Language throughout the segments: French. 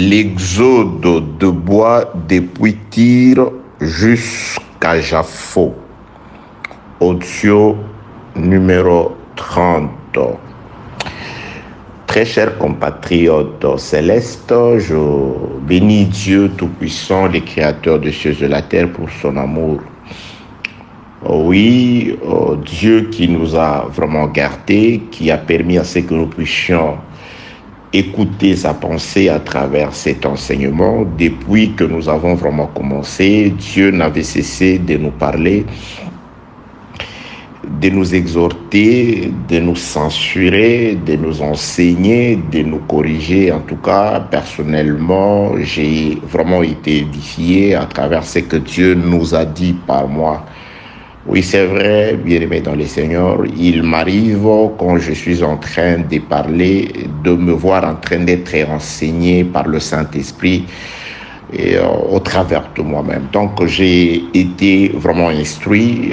L'exode de bois depuis Tyr jusqu'à Jaffo. Audio numéro 30. Très chers compatriotes célestes, je bénis Dieu Tout-Puissant, le Créateur des cieux et de la terre, pour son amour. Oui, Dieu qui nous a vraiment gardés, qui a permis à ce que nous puissions écouter sa pensée à travers cet enseignement. Depuis que nous avons vraiment commencé, Dieu n'avait cessé de nous parler, de nous exhorter, de nous censurer, de nous enseigner, de nous corriger. En tout cas, personnellement, j'ai vraiment été édifié à travers ce que Dieu nous a dit par moi. Oui, c'est vrai, bien-aimé dans le Seigneur, il m'arrive quand je suis en train de parler, de me voir en train d'être enseigné par le Saint-Esprit et au travers de moi-même. Donc, j'ai été vraiment instruit.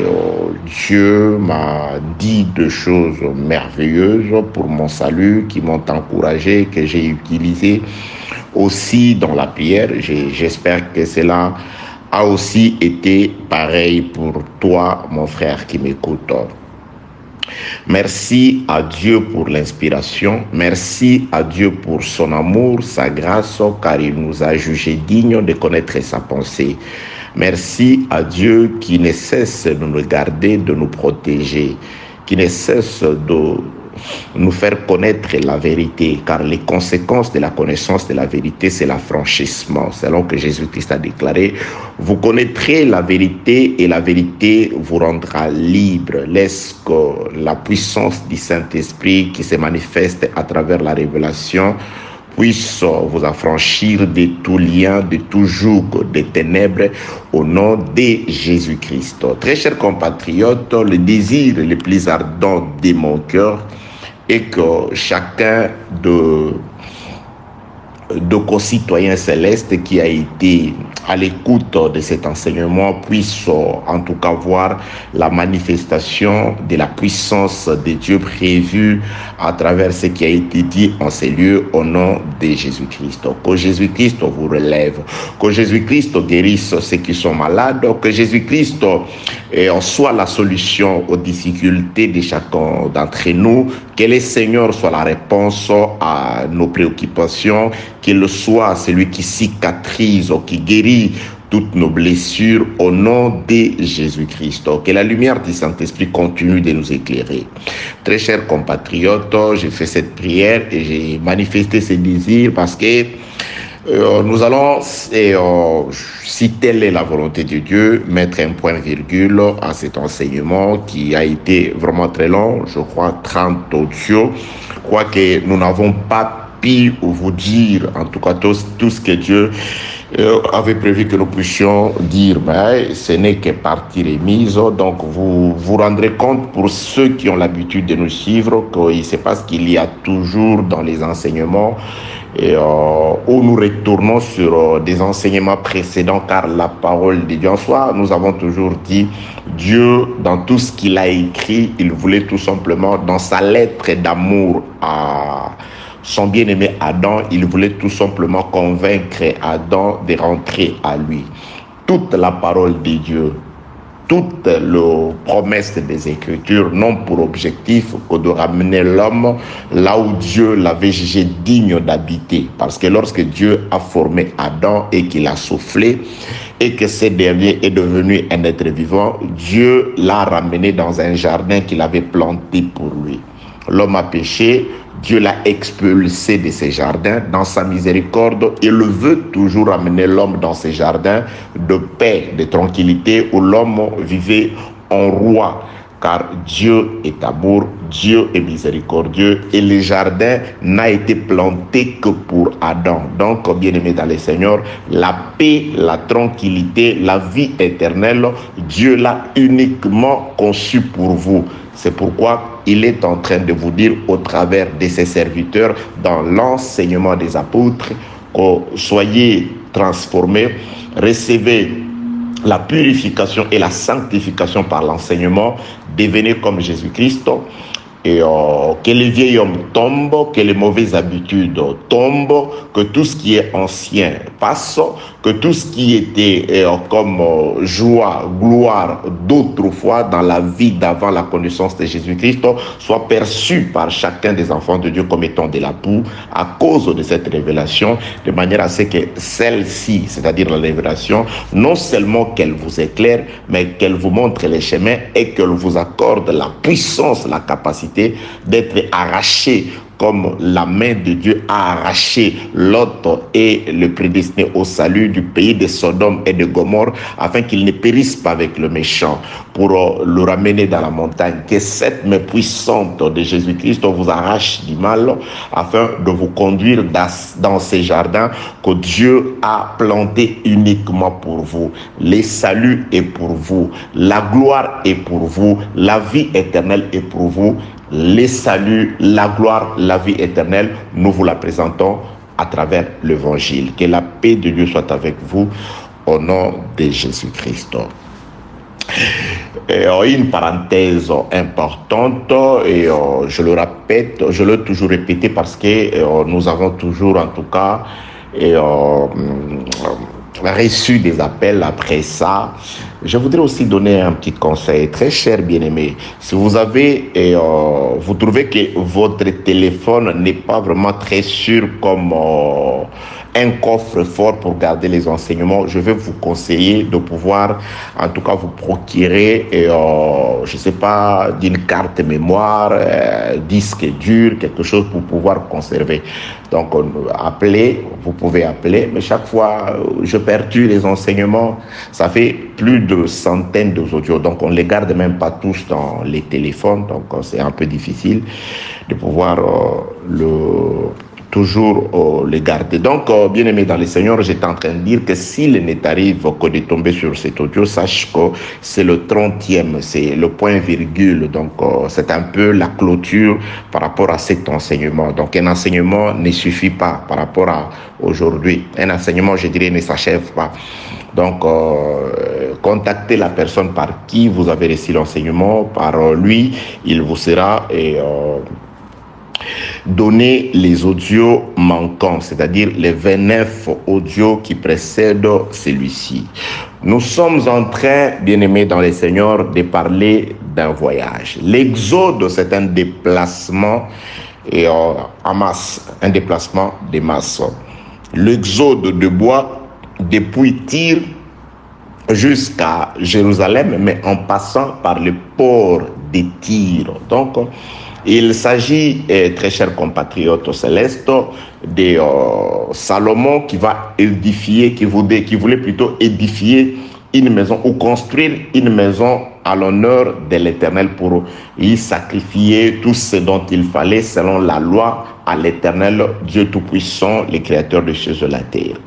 Dieu m'a dit des choses merveilleuses pour mon salut, qui m'ont encouragé, que j'ai utilisé aussi dans la prière. J'espère que cela a aussi été pareil pour toi, mon frère qui m'écoute. Merci à Dieu pour l'inspiration, merci à Dieu pour son amour, sa grâce, car il nous a jugés dignes de connaître sa pensée. Merci à Dieu qui ne cesse de nous garder, de nous protéger, qui ne cesse de nous faire connaître la vérité, car les conséquences de la connaissance de la vérité, c'est l'affranchissement. Selon que Jésus-Christ a déclaré, vous connaîtrez la vérité et la vérité vous rendra libre. Laisse que la puissance du Saint-Esprit qui se manifeste à travers la révélation puisse vous affranchir de tout lien, de tout joug des ténèbres au nom de Jésus-Christ. Très chers compatriotes, le désir le plus ardent de mon cœur est que chacun de concitoyens célestes qui a été à l'écoute de cet enseignement puisse en tout cas voir la manifestation de la puissance de Dieu prévue à travers ce qui a été dit en ces lieux au nom de Jésus-Christ. Que Jésus-Christ vous relève, que Jésus-Christ guérisse ceux qui sont malades, que Jésus-Christ soit la solution aux difficultés de chacun d'entre nous, que le Seigneur soit la réponse à nos préoccupations, qu'il soit celui qui cicatrise ou qui guérit toutes nos blessures au nom de Jésus-Christ. Que la lumière du Saint-Esprit continue de nous éclairer. Très chers compatriotes, j'ai fait cette prière et j'ai manifesté ce désir parce que nous allons, si telle est la volonté de Dieu, mettre un point-virgule à cet enseignement qui a été vraiment très long, je crois 30 audios. Je crois que nous n'avons pas pu vous dire, en tout cas tout ce que Dieu avait prévu que nous puissions dire, mais ce n'est que partie remise. Donc vous vous rendrez compte, pour ceux qui ont l'habitude de nous suivre, qu'il se passe qu'il y a toujours dans les enseignements où nous retournons sur des enseignements précédents, car la parole de Dieu en soi, nous avons toujours dit, Dieu, dans tout ce qu'il a écrit, il voulait tout simplement, dans sa lettre d'amour à son bien-aimé Adam, il voulait tout simplement convaincre Adam de rentrer à lui. Toute la parole de Dieu, toutes les promesses des Écritures n'ont pour objectif que de ramener l'homme là où Dieu l'avait jugé digne d'habiter. Parce que lorsque Dieu a formé Adam et qu'il a soufflé, et que ce dernier est devenu un être vivant, Dieu l'a ramené dans un jardin qu'il avait planté pour lui. L'homme a péché, Dieu l'a expulsé de ses jardins. Dans sa miséricorde, il veut toujours amener l'homme dans ses jardins de paix, de tranquillité, où l'homme vivait en roi. Car Dieu est amour, Dieu est miséricordieux, et le jardin n'a été planté que pour Adam. Donc, bien-aimés dans le Seigneur, la paix, la tranquillité, la vie éternelle, Dieu l'a uniquement conçu pour vous. C'est pourquoi il est en train de vous dire au travers de ses serviteurs, dans l'enseignement des apôtres, que soyez transformés, recevez la purification et la sanctification par l'enseignement, devenez comme Jésus-Christ que les vieils hommes tombent, que les mauvaises habitudes tombent, que tout ce qui est ancien passe, que tout ce qui était comme joie, gloire d'autrefois dans la vie d'avant la connaissance de Jésus-Christ soit perçu par chacun des enfants de Dieu comme étant de la boue à cause de cette révélation, de manière à ce que celle-ci, c'est-à-dire la révélation, non seulement qu'elle vous éclaire, mais qu'elle vous montre les chemins et qu'elle vous accorde la puissance, la capacité d'être arraché comme la main de Dieu a arraché Lot et le prédestiné au salut du pays de Sodome et de Gomorrhe, afin qu'il ne périsse pas avec le méchant, pour le ramener dans la montagne. Que cette main puissante de Jésus-Christ vous arrache du mal, afin de vous conduire dans ces jardins que Dieu a plantés uniquement pour vous. Le salut est pour vous, la gloire est pour vous, la vie éternelle est pour vous. Les saluts, la gloire, la vie éternelle, nous vous la présentons à travers l'évangile. Que la paix de Dieu soit avec vous au nom de Jésus-Christ. Une parenthèse importante, et je le répète, je l'ai toujours répété parce que nous avons toujours en tout cas reçu des appels après ça. Je voudrais aussi donner un petit conseil, très cher bien-aimé. Si vous avez, vous trouvez que votre téléphone n'est pas vraiment très sûr comme un coffre-fort pour garder les enseignements, je vais vous conseiller de pouvoir, en tout cas, vous procurer, je ne sais pas, d'une carte mémoire, disque dur, quelque chose pour pouvoir conserver. Donc, appelez, vous pouvez appeler, mais chaque fois, je perds les enseignements. Ça fait plus de centaines d'audios, donc on ne les garde même pas tous dans les téléphones, donc c'est un peu difficile de pouvoir toujours les garder. Donc, bien aimé dans le Seigneur, j'étais en train de dire que s'il ne t'arrive que de tomber sur cet audio, sache que c'est le 30e, c'est le point virgule. Donc, c'est un peu la clôture par rapport à cet enseignement. Donc, un enseignement ne suffit pas par rapport à aujourd'hui. Un enseignement, je dirais, ne s'achève pas. Donc, contactez la personne par qui vous avez reçu l'enseignement, par lui, il vous sera donner les audios manquants, c'est-à-dire les 29 audios qui précèdent celui-ci. Nous sommes en train, bien-aimés dans le Seigneur, de parler d'un voyage. L'exode, c'est un déplacement en masse, un déplacement de masse. L'exode de bois depuis Tyr jusqu'à Jérusalem, mais en passant par le port de Tyr. Donc, il s'agit, très chers compatriotes célestes, de Salomon qui va édifier, qui voulait plutôt édifier une maison ou construire une maison à l'honneur de l'Éternel pour y sacrifier tout ce dont il fallait selon la loi à l'Éternel, Dieu Tout-Puissant, le Créateur des cieux et de la terre.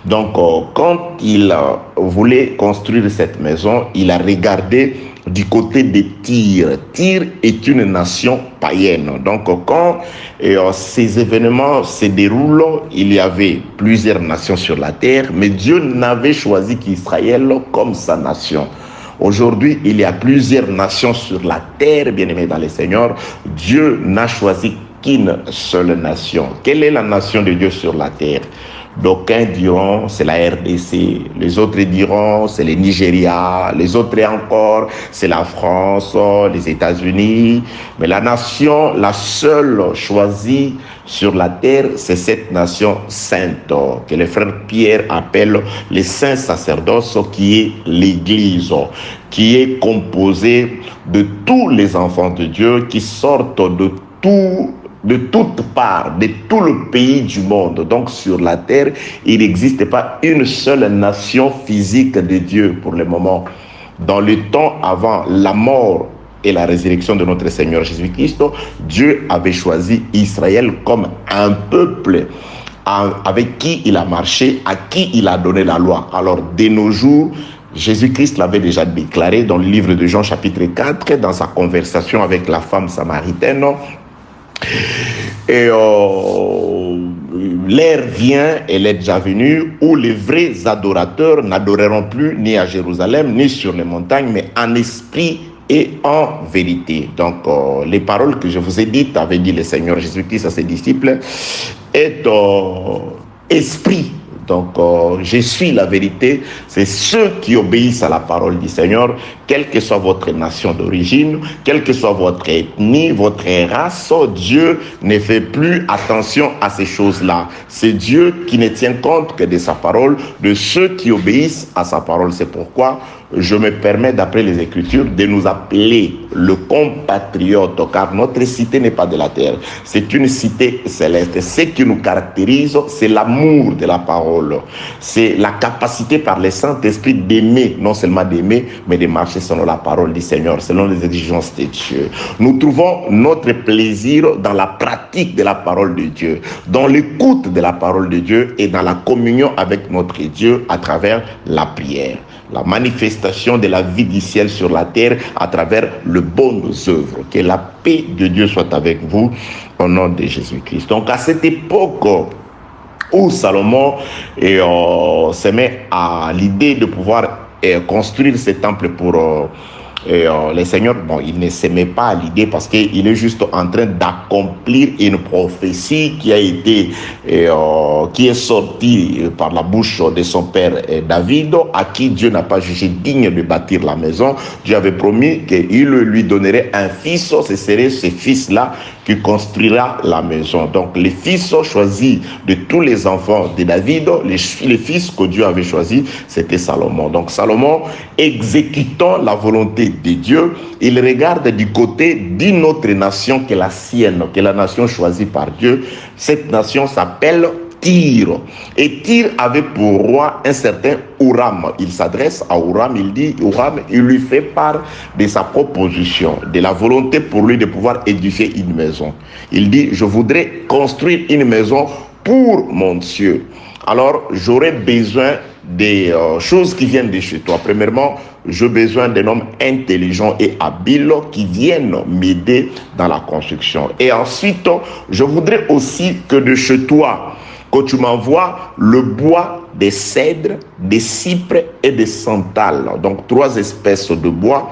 Donc, quand il voulait construire cette maison, il a regardé du côté de Tyr. Tyr est une nation païenne. Donc, quand ces événements se déroulent, il y avait plusieurs nations sur la terre, mais Dieu n'avait choisi qu'Israël comme sa nation. Aujourd'hui, il y a plusieurs nations sur la terre, bien-aimés dans le Seigneur. Dieu n'a choisi qu'une seule nation. Quelle est la nation de Dieu sur la terre? D'aucuns diront c'est la RDC, les autres diront c'est le Nigeria, les autres encore c'est la France, les États-Unis. Mais la nation, la seule choisie sur la terre, c'est cette nation sainte que le frère Pierre appelle les saints sacerdoces, qui est l'Église, qui est composée de tous les enfants de Dieu qui sortent de toutes parts, de tout le pays du monde. Donc sur la terre, il n'existe pas une seule nation physique de Dieu pour le moment. Dans le temps avant la mort et la résurrection de notre Seigneur Jésus-Christ, Dieu avait choisi Israël comme un peuple avec qui il a marché, à qui il a donné la loi. Alors de nos jours, Jésus-Christ l'avait déjà déclaré dans le livre de Jean chapitre 4, dans sa conversation avec la femme samaritaine. Et l'heure vient, elle est déjà venue, où les vrais adorateurs n'adoreront plus ni à Jérusalem, ni sur les montagnes, mais en esprit et en vérité. Donc, les paroles que je vous ai dites, avait dit le Seigneur Jésus-Christ à ses disciples, est esprit. Donc, je suis la vérité. C'est ceux qui obéissent à la parole du Seigneur, quelle que soit votre nation d'origine, quelle que soit votre ethnie, votre race. Dieu ne fait plus attention à ces choses-là. C'est Dieu qui ne tient compte que de sa parole, de ceux qui obéissent à sa parole. C'est pourquoi je me permets, d'après les Écritures, de nous appeler le compatriote, car notre cité n'est pas de la terre, c'est une cité céleste. Ce qui nous caractérise, c'est l'amour de la parole, c'est la capacité par le Saint-Esprit d'aimer, non seulement d'aimer, mais de marcher selon la parole du Seigneur, selon les exigences de Dieu. Nous trouvons notre plaisir dans la pratique de la parole de Dieu, dans l'écoute de la parole de Dieu et dans la communion avec notre Dieu à travers la prière. La manifestation de la vie du ciel sur la terre à travers les bonnes œuvres. Que la paix de Dieu soit avec vous au nom de Jésus-Christ. Donc à cette époque où Salomon se met à l'idée de pouvoir construire ce temple pour le Seigneur, bon, il ne se met pas à l'idée parce qu'il est juste en train d'accomplir une prophétie qui a été, qui est sortie par la bouche de son père David, à qui Dieu n'a pas jugé digne de bâtir la maison. Dieu avait promis qu'il lui donnerait un fils, ce serait ce fils-là qui construira la maison. Donc les fils choisis de tous les enfants de David, les fils que Dieu avait choisis, c'était Salomon. Donc Salomon, exécutant la volonté de Dieu, il regarde du côté d'une autre nation que la sienne, que la nation choisie par Dieu. Cette nation s'appelle Tyr. Et Tyr avait pour roi un certain Huram. Il s'adresse à Huram, il dit, Huram, il lui fait part de sa proposition, de la volonté pour lui de pouvoir édifier une maison. Il dit, je voudrais construire une maison pour mon Dieu. Alors, j'aurais besoin des choses qui viennent de chez toi. Premièrement, j'ai besoin d'un homme intelligent et habile qui vienne m'aider dans la construction. Et ensuite, je voudrais aussi que de chez toi, que tu m'envoies le bois des cèdres, des cypres et des santales. Donc, 3 espèces de bois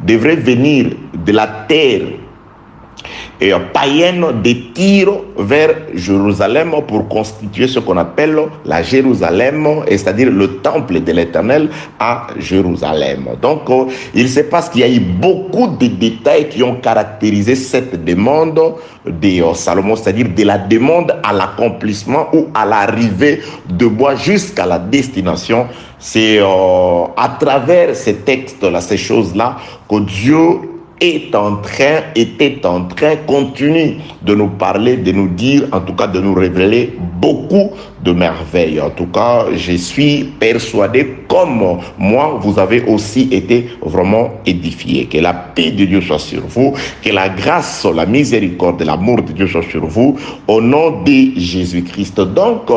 devraient venir de la terre et païenne de Tyr vers Jérusalem pour constituer ce qu'on appelle la Jérusalem, c'est-à-dire le temple de l'Éternel à Jérusalem. Donc, il se passe qu'il y a eu beaucoup de détails qui ont caractérisé cette demande de Salomon, c'est-à-dire de la demande à l'accomplissement ou à l'arrivée de bois jusqu'à la destination. C'est à travers ces textes-là, ces choses-là, que Dieu était en train, continue de nous parler, de nous dire, en tout cas de nous révéler beaucoup de merveilles. En tout cas, je suis persuadé, comme moi, vous avez aussi été vraiment édifiés. Que la paix de Dieu soit sur vous, que la grâce, la miséricorde, l'amour de Dieu soit sur vous, au nom de Jésus-Christ. Donc,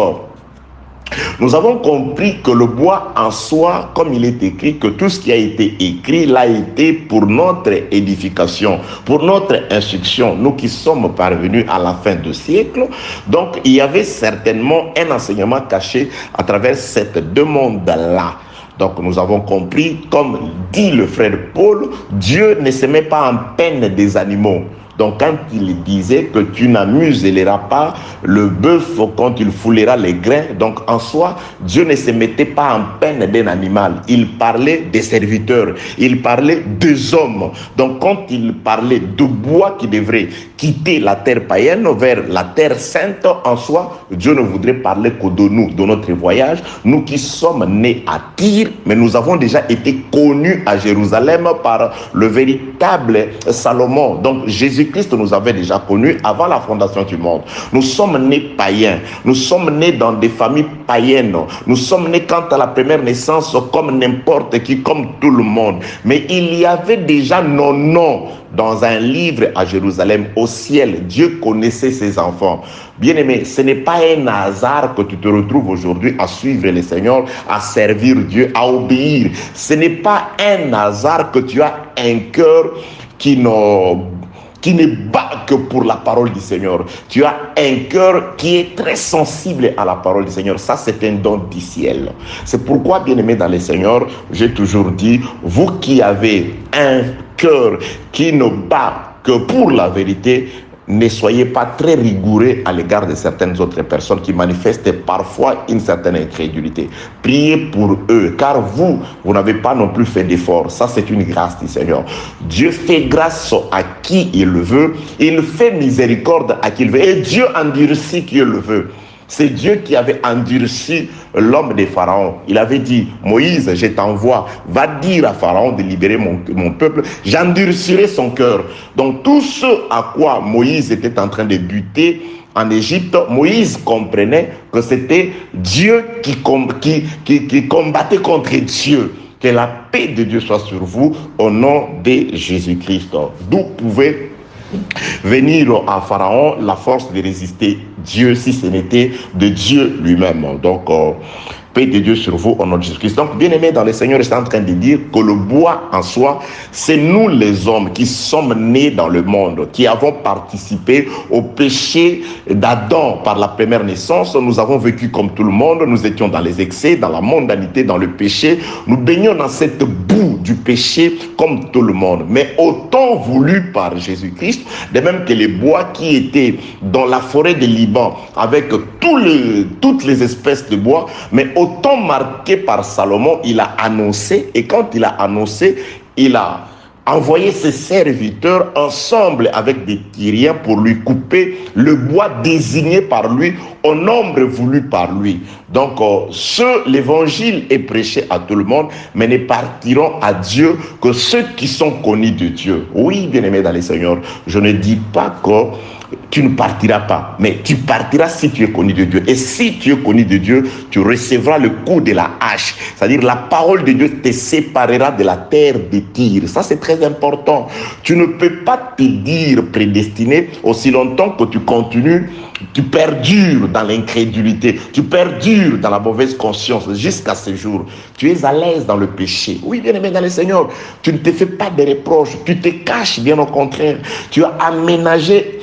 nous avons compris que le bois en soi, comme il est écrit, que tout ce qui a été écrit l'a été pour notre édification, pour notre instruction, nous qui sommes parvenus à la fin du siècle. Donc, il y avait certainement un enseignement caché à travers cette demande-là. Donc, nous avons compris, comme dit le frère Paul, Dieu ne se met pas en peine des animaux. Donc, quand il disait que tu n'amuseras pas le bœuf quand il foulera les grains, donc en soi, Dieu ne se mettait pas en peine d'un animal. Il parlait des serviteurs, il parlait des hommes. Donc, quand il parlait de bois qui devrait quitter la terre païenne vers la terre sainte, en soi, Dieu ne voudrait parler que de nous, de notre voyage. Nous qui sommes nés à Tyr, mais nous avons déjà été connus à Jérusalem par le véritable Salomon. Donc, Jésus-Christ nous avait déjà connus avant la fondation du monde. Nous sommes nés païens, nous sommes nés dans des familles païennes, nous sommes nés quant à la première naissance comme n'importe qui, comme tout le monde. Mais il y avait déjà nos noms dans un livre à Jérusalem, au ciel. Dieu connaissait ses enfants. Bien-aimé, ce n'est pas un hasard que tu te retrouves aujourd'hui à suivre le Seigneur, à servir Dieu, à obéir. Ce n'est pas un hasard que tu as un cœur qui ne bat que pour la parole du Seigneur. Tu as un cœur qui est très sensible à la parole du Seigneur. Ça, c'est un don du ciel. C'est pourquoi, bien-aimé dans le Seigneur, j'ai toujours dit, vous qui avez un cœur qui ne bat que pour la vérité, ne soyez pas très rigoureux à l'égard de certaines autres personnes qui manifestent parfois une certaine incrédulité. Priez pour eux, car vous n'avez pas non plus fait d'efforts. Ça, c'est une grâce du Seigneur. Dieu fait grâce à qui il le veut. Il fait miséricorde à qui il veut. Et Dieu endurcit qui il le veut. C'est Dieu qui avait endurci l'homme de Pharaon. Il avait dit, Moïse, je t'envoie, va dire à Pharaon de libérer mon peuple, j'endurcirai son cœur. Donc tout ce à quoi Moïse était en train de buter en Égypte, Moïse comprenait que c'était Dieu qui combattait contre Dieu. Que la paix de Dieu soit sur vous au nom de Jésus-Christ. D'où pouvait venir à Pharaon la force de résister Dieu si ce n'était de Dieu lui-même. Donc, paix de Dieu sur vous au nom de Jésus-Christ. Donc, bien aimé dans le Seigneur, je suis en train de dire que le bois en soi, c'est nous les hommes qui sommes nés dans le monde, qui avons participé au péché d'Adam par la première naissance. Nous avons vécu comme tout le monde, nous étions dans les excès, dans la mondanité, dans le péché. Nous baignons dans cette boue du péché comme tout le monde. Mais autant voulu par Jésus-Christ, de même que les bois qui étaient dans la forêt de Liban avec toutes les espèces de bois, mais autant marqué par Salomon, il a annoncé, et quand il a annoncé, il a envoyé ses serviteurs ensemble avec des Tyriens pour lui couper le bois désigné par lui au nombre voulu par lui. Donc, l'évangile est prêché à tout le monde, mais ne partiront à Dieu que ceux qui sont connus de Dieu. Oui, bien-aimé dans le Seigneur, je ne dis pas que tu ne partiras pas, mais tu partiras si tu es connu de Dieu. Et si tu es connu de Dieu, tu recevras le coup de la hache. C'est-à-dire la parole de Dieu te séparera de la terre des Tyr. Ça, c'est très important. Tu ne peux pas te dire prédestiné aussi longtemps que tu continues, tu perdures dans l'incrédulité, tu perdures dans la mauvaise conscience jusqu'à ce jour. Tu es à l'aise dans le péché. Oui, bien aimé dans le Seigneur, tu ne te fais pas de reproches, tu te caches, bien au contraire. Tu as aménagé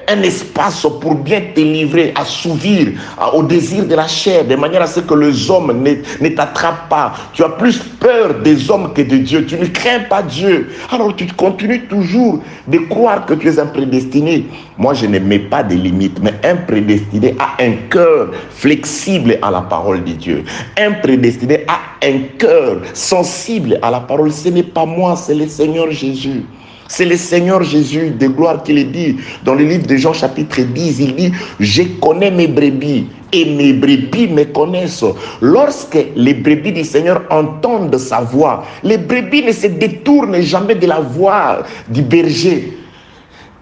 un espace pour bien te livrer, assouvir au désir de la chair, de manière à ce que les hommes ne t'attrapent pas. Tu as plus peur des hommes que de Dieu. Tu ne crains pas Dieu. Alors tu continues toujours de croire que tu es un prédestiné. Moi, je ne mets pas de limites, mais un prédestiné a un cœur flexible à la parole de Dieu. Un prédestiné a un cœur sensible à la parole. Ce n'est pas moi, c'est le Seigneur Jésus. C'est le Seigneur Jésus de gloire qui le dit. Dans le livre de Jean chapitre 10, il dit « Je connais mes brebis et mes brebis me connaissent. » Lorsque les brebis du Seigneur entendent sa voix, les brebis ne se détournent jamais de la voix du berger.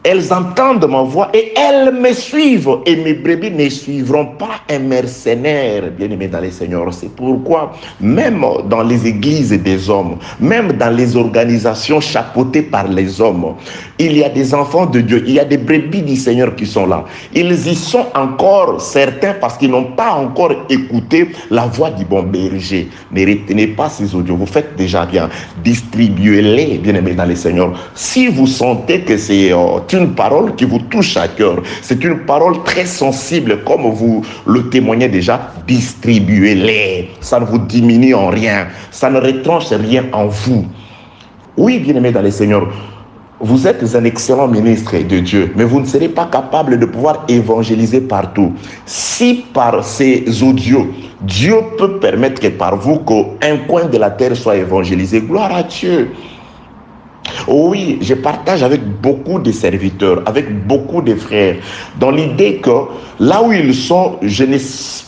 Elles entendent ma voix et elles me suivent. Et mes brebis ne suivront pas un mercenaire, bien-aimé dans les Seigneurs. C'est pourquoi, même dans les églises des hommes, même dans les organisations chapeautées par les hommes, il y a des enfants de Dieu, il y a des brebis du Seigneur qui sont là. Ils y sont encore certains parce qu'ils n'ont pas encore écouté la voix du bon berger. Ne retenez pas ces audios, vous faites déjà bien. Distribuez-les, bien-aimés dans les Seigneurs. Si vous sentez que c'est une parole qui vous touche à cœur, c'est une parole très sensible, comme vous le témoignez déjà, distribuez-les. Ça ne vous diminue en rien, ça ne retranche rien en vous. Oui, bien-aimés dans les Seigneurs, vous êtes un excellent ministre de Dieu, mais vous ne serez pas capable de pouvoir évangéliser partout. Si par ces audios, Dieu peut permettre que par vous, qu'un coin de la terre soit évangélisé, gloire à Dieu. Oui, je partage avec beaucoup de serviteurs, avec beaucoup de frères, dans l'idée que là où ils sont,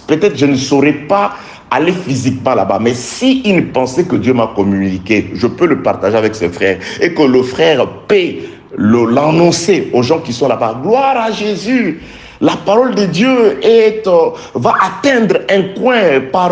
peut-être je ne saurais pas aller physiquement là-bas, mais si une pensée que Dieu m'a communiquée, je peux le partager avec ses frères et que le frère peut l'annoncer aux gens qui sont là-bas. Gloire à Jésus! La parole de Dieu va atteindre un coin par...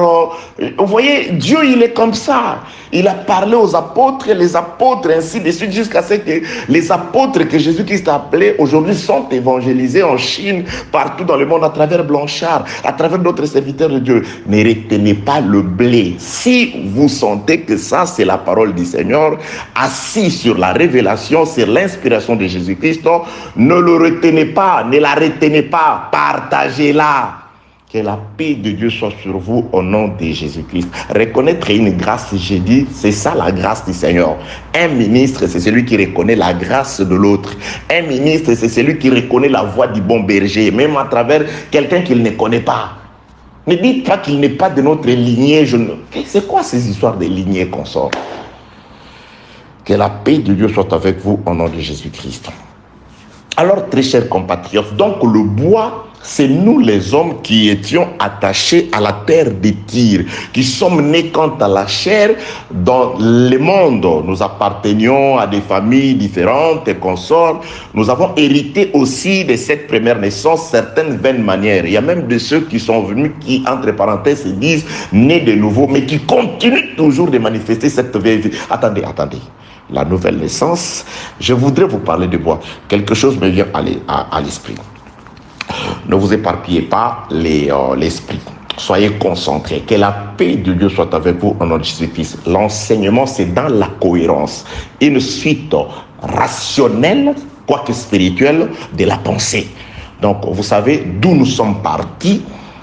vous voyez, Dieu, il est comme ça. Il a parlé aux apôtres, les apôtres, ainsi de suite, jusqu'à ce que les apôtres que Jésus-Christ a appelés aujourd'hui sont évangélisés en Chine, partout dans le monde, à travers Blanchard, à travers d'autres serviteurs de Dieu. Ne retenez pas le blé. Si vous sentez que ça, c'est la parole du Seigneur, assis sur la révélation, sur l'inspiration de Jésus-Christ, ne le retenez pas, ne la retenez pas, partagez-la. Que la paix de Dieu soit sur vous au nom de Jésus-Christ. Reconnaître une grâce, j'ai dit, c'est ça la grâce du Seigneur. Un ministre, c'est celui qui reconnaît la grâce de l'autre. Un ministre, c'est celui qui reconnaît la voix du bon berger, même à travers quelqu'un qu'il ne connaît pas. Ne dites pas qu'il n'est pas de notre lignée. C'est quoi ces histoires de lignée qu'on sort? Que la paix de Dieu soit avec vous au nom de Jésus-Christ. Alors, très chers compatriotes, donc le bois, c'est nous les hommes qui étions attachés à la terre de Tyr, qui sommes nés quant à la chair dans le monde. Nous appartenions à des familles différentes et consorts. Nous avons hérité aussi de cette première naissance certaines vaines manières. Il y a même de ceux qui sont venus, qui, entre parenthèses, se disent nés de nouveau, mais qui continuent toujours de manifester cette vieille vie. Attendez. La nouvelle naissance, je voudrais vous parler de bois. Quelque chose me vient à l'esprit. Ne vous éparpillez pas l'esprit. Soyez concentrés. Que la paix de Dieu soit avec vous au nom de Jésus-Christ. L'enseignement, c'est dans la cohérence. Une suite rationnelle, quoique spirituelle, de la pensée. Donc, vous savez d'où nous sommes partis.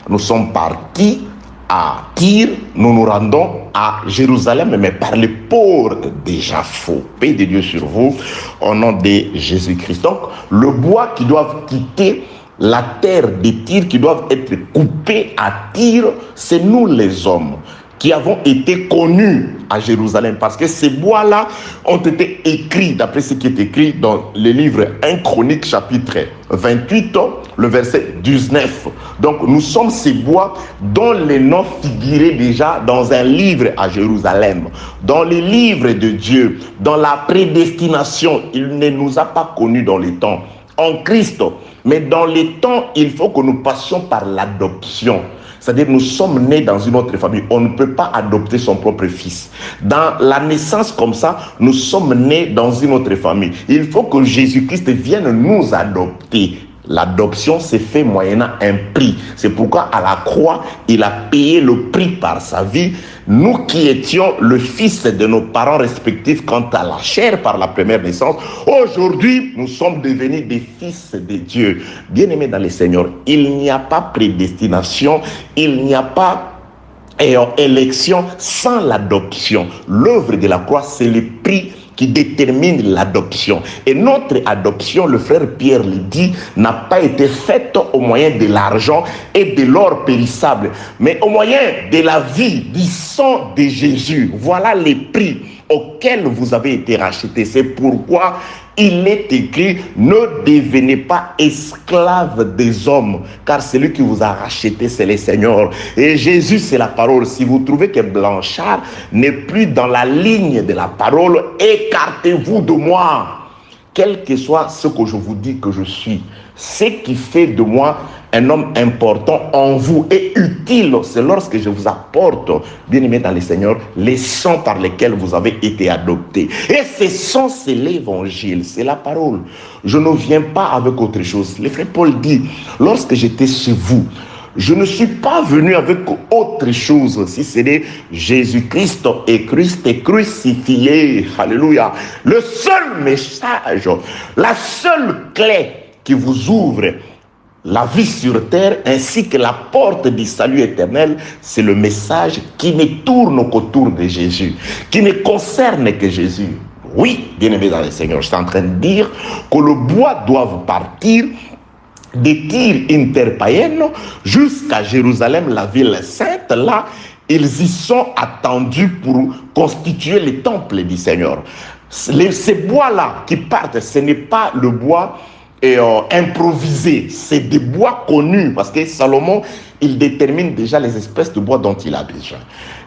Nous sommes partis à Tyr, nous nous rendons à Jérusalem, mais par les portes de Japhos. Paix de Dieu sur vous, au nom de Jésus-Christ. Donc, le bois qui doit quitter la terre de Tyr, qui doivent être coupés à Tyr, c'est nous les hommes qui avons été connus à Jérusalem, parce que ces bois-là ont été écrits, d'après ce qui est écrit dans le livre 1 Chronique chapitre 28, le verset 19. Donc nous sommes ces bois dont les noms figuraient déjà dans un livre à Jérusalem, dans les livres de Dieu, dans la prédestination. Il ne nous a pas connus dans les temps en Christ, mais dans les temps, il faut que nous passions par l'adoption. C'est-à-dire, nous sommes nés dans une autre famille. On ne peut pas adopter son propre fils. Dans la naissance comme ça, nous sommes nés dans une autre famille. Il faut que Jésus-Christ vienne nous adopter. L'adoption s'est fait moyennant un prix. C'est pourquoi à la croix, il a payé le prix par sa vie. Nous qui étions le fils de nos parents respectifs quant à la chair par la première naissance, aujourd'hui, nous sommes devenus des fils de Dieu. Bien-aimés dans le Seigneur, il n'y a pas prédestination, il n'y a pas élection sans l'adoption. L'œuvre de la croix, c'est le prix qui détermine l'adoption. Et notre adoption, le frère Pierre le dit, n'a pas été faite au moyen de l'argent et de l'or périssable, mais au moyen de la vie, du sang de Jésus. Voilà les prix auxquels vous avez été rachetés. C'est pourquoi il est écrit, ne devenez pas esclaves des hommes, car celui qui vous a racheté, c'est le Seigneur. Et Jésus, c'est la parole. Si vous trouvez que Blanchard n'est plus dans la ligne de la parole, écartez-vous de moi. Quel que soit ce que je vous dis que je suis, ce qui fait de moi un homme important en vous et utile, c'est lorsque je vous apporte, bien aimé dans le Seigneur, les sons par lesquels vous avez été adoptés. Et ces sons, c'est l'évangile, c'est la parole. Je ne viens pas avec autre chose. Le frère Paul dit, lorsque j'étais chez vous, je ne suis pas venu avec autre chose, si ce n'est Jésus-Christ et Christ est crucifié. Alléluia. Le seul message, la seule clé qui vous ouvre la vie sur terre ainsi que la porte du salut éternel, c'est le message qui ne tourne qu'autour de Jésus, qui ne concerne que Jésus. Oui, bien-aimés dans le Seigneur, je suis en train de dire que le bois doit partir de Tyr interpaïenne jusqu'à Jérusalem, la ville sainte. Là, ils y sont attendus pour constituer le temple du Seigneur. Ces bois-là qui partent, ce n'est pas le bois improvisé, c'est des bois connus, parce que Salomon, il détermine déjà les espèces de bois dont il a besoin.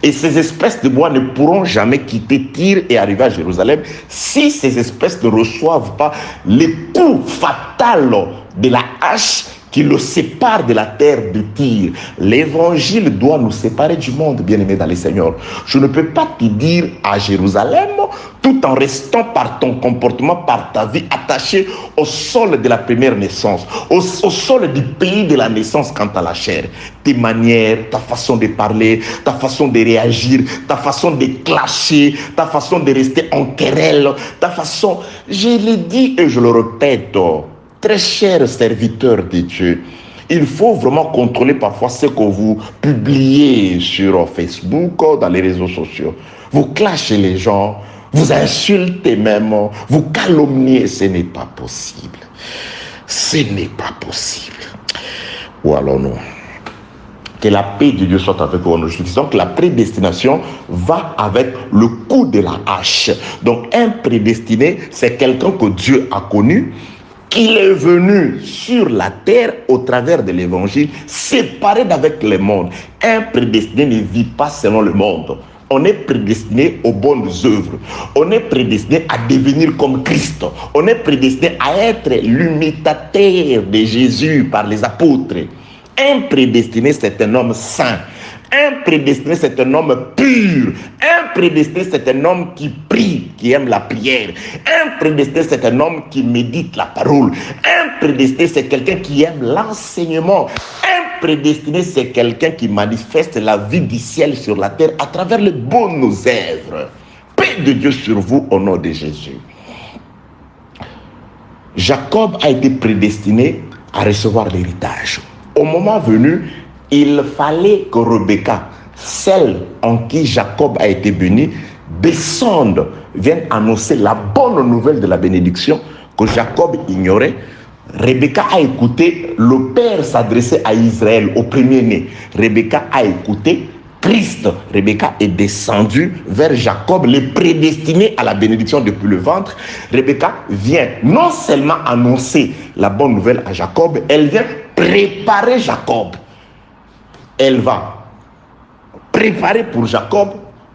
Et ces espèces de bois ne pourront jamais quitter Tyr et arriver à Jérusalem si ces espèces ne reçoivent pas les coups fatals de la hache qui le sépare de la terre de Tyr. L'évangile doit nous séparer du monde, bien-aimé dans le Seigneur. Je ne peux pas te dire à Jérusalem tout en restant par ton comportement, par ta vie attaché au sol de la première naissance, au sol du pays de la naissance quant à la chair. Tes manières, ta façon de parler, ta façon de réagir, ta façon de clasher, ta façon de rester en querelle, ta façon... Je l'ai dit et je le répète, très chers serviteurs de Dieu, Il faut vraiment contrôler parfois ce que vous publiez sur Facebook, dans les réseaux sociaux. Vous clashez les gens, vous insultez même, vous calomniez. Ce n'est pas possible. Ce n'est pas possible. Où allons-nous? Que la paix de Dieu soit avec vous. Nous disons que la prédestination va avec le coup de la hache. Donc un prédestiné, c'est quelqu'un que Dieu a connu, qu'il est venu sur la terre au travers de l'évangile, séparé d'avec le monde. Un prédestiné ne vit pas selon le monde. On est prédestiné aux bonnes œuvres. On est prédestiné à devenir comme Christ. On est prédestiné à être l'imitateur de Jésus par les apôtres. Un prédestiné, c'est un homme saint. Un prédestiné, c'est un homme pur. Un prédestiné, c'est un homme qui prie, qui aime la prière. Un prédestiné, c'est un homme qui médite la parole. Un prédestiné, c'est quelqu'un qui aime l'enseignement. Un prédestiné, c'est quelqu'un qui manifeste la vie du ciel sur la terre à travers les bonnes œuvres. Paix de Dieu sur vous au nom de Jésus. Jacob a été prédestiné à recevoir l'héritage. Au moment venu, il fallait que Rebecca, celle en qui Jacob a été béni, descende, vienne annoncer la bonne nouvelle de la bénédiction que Jacob ignorait. Rebecca a écouté le père s'adresser à Israël, au premier-né. Rebecca a écouté Christ. Rebecca est descendue vers Jacob, le prédestiné à la bénédiction depuis le ventre. Rebecca vient non seulement annoncer la bonne nouvelle à Jacob, elle vient préparer Jacob. Elle va préparer pour Jacob,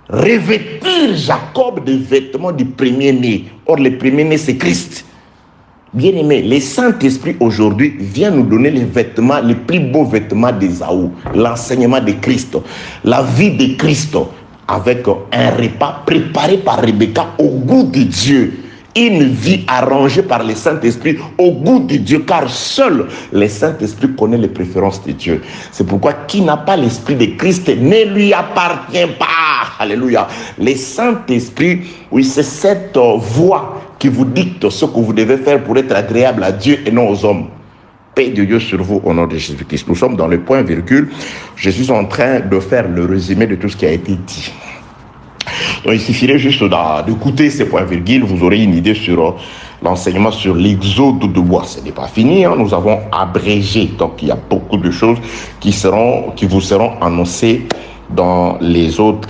revêtir Jacob des vêtements du premier-né. Or, le premier-né, c'est Christ. Bien-aimé, le Saint-Esprit aujourd'hui vient nous donner les vêtements, les plus beaux vêtements d'Ésaü, l'enseignement de Christ, la vie de Christ, avec un repas préparé par Rebecca au goût de Dieu. Une vie arrangée par le Saint-Esprit au goût de Dieu, car seul le Saint-Esprit connaît les préférences de Dieu. C'est pourquoi qui n'a pas l'Esprit de Christ ne lui appartient pas. Alléluia. Le Saint-Esprit, oui, c'est cette voix qui vous dicte ce que vous devez faire pour être agréable à Dieu et non aux hommes. Paix de Dieu sur vous au nom de Jésus-Christ. Nous sommes dans le point virgule. Je suis en train de faire le résumé de tout ce qui a été dit. Donc, il suffirait juste d'écouter ces points virgules, vous aurez une idée sur l'enseignement sur l'exode de bois. Ce n'est pas fini, hein? Nous avons abrégé, donc il y a beaucoup de choses qui vous seront annoncées dans les autres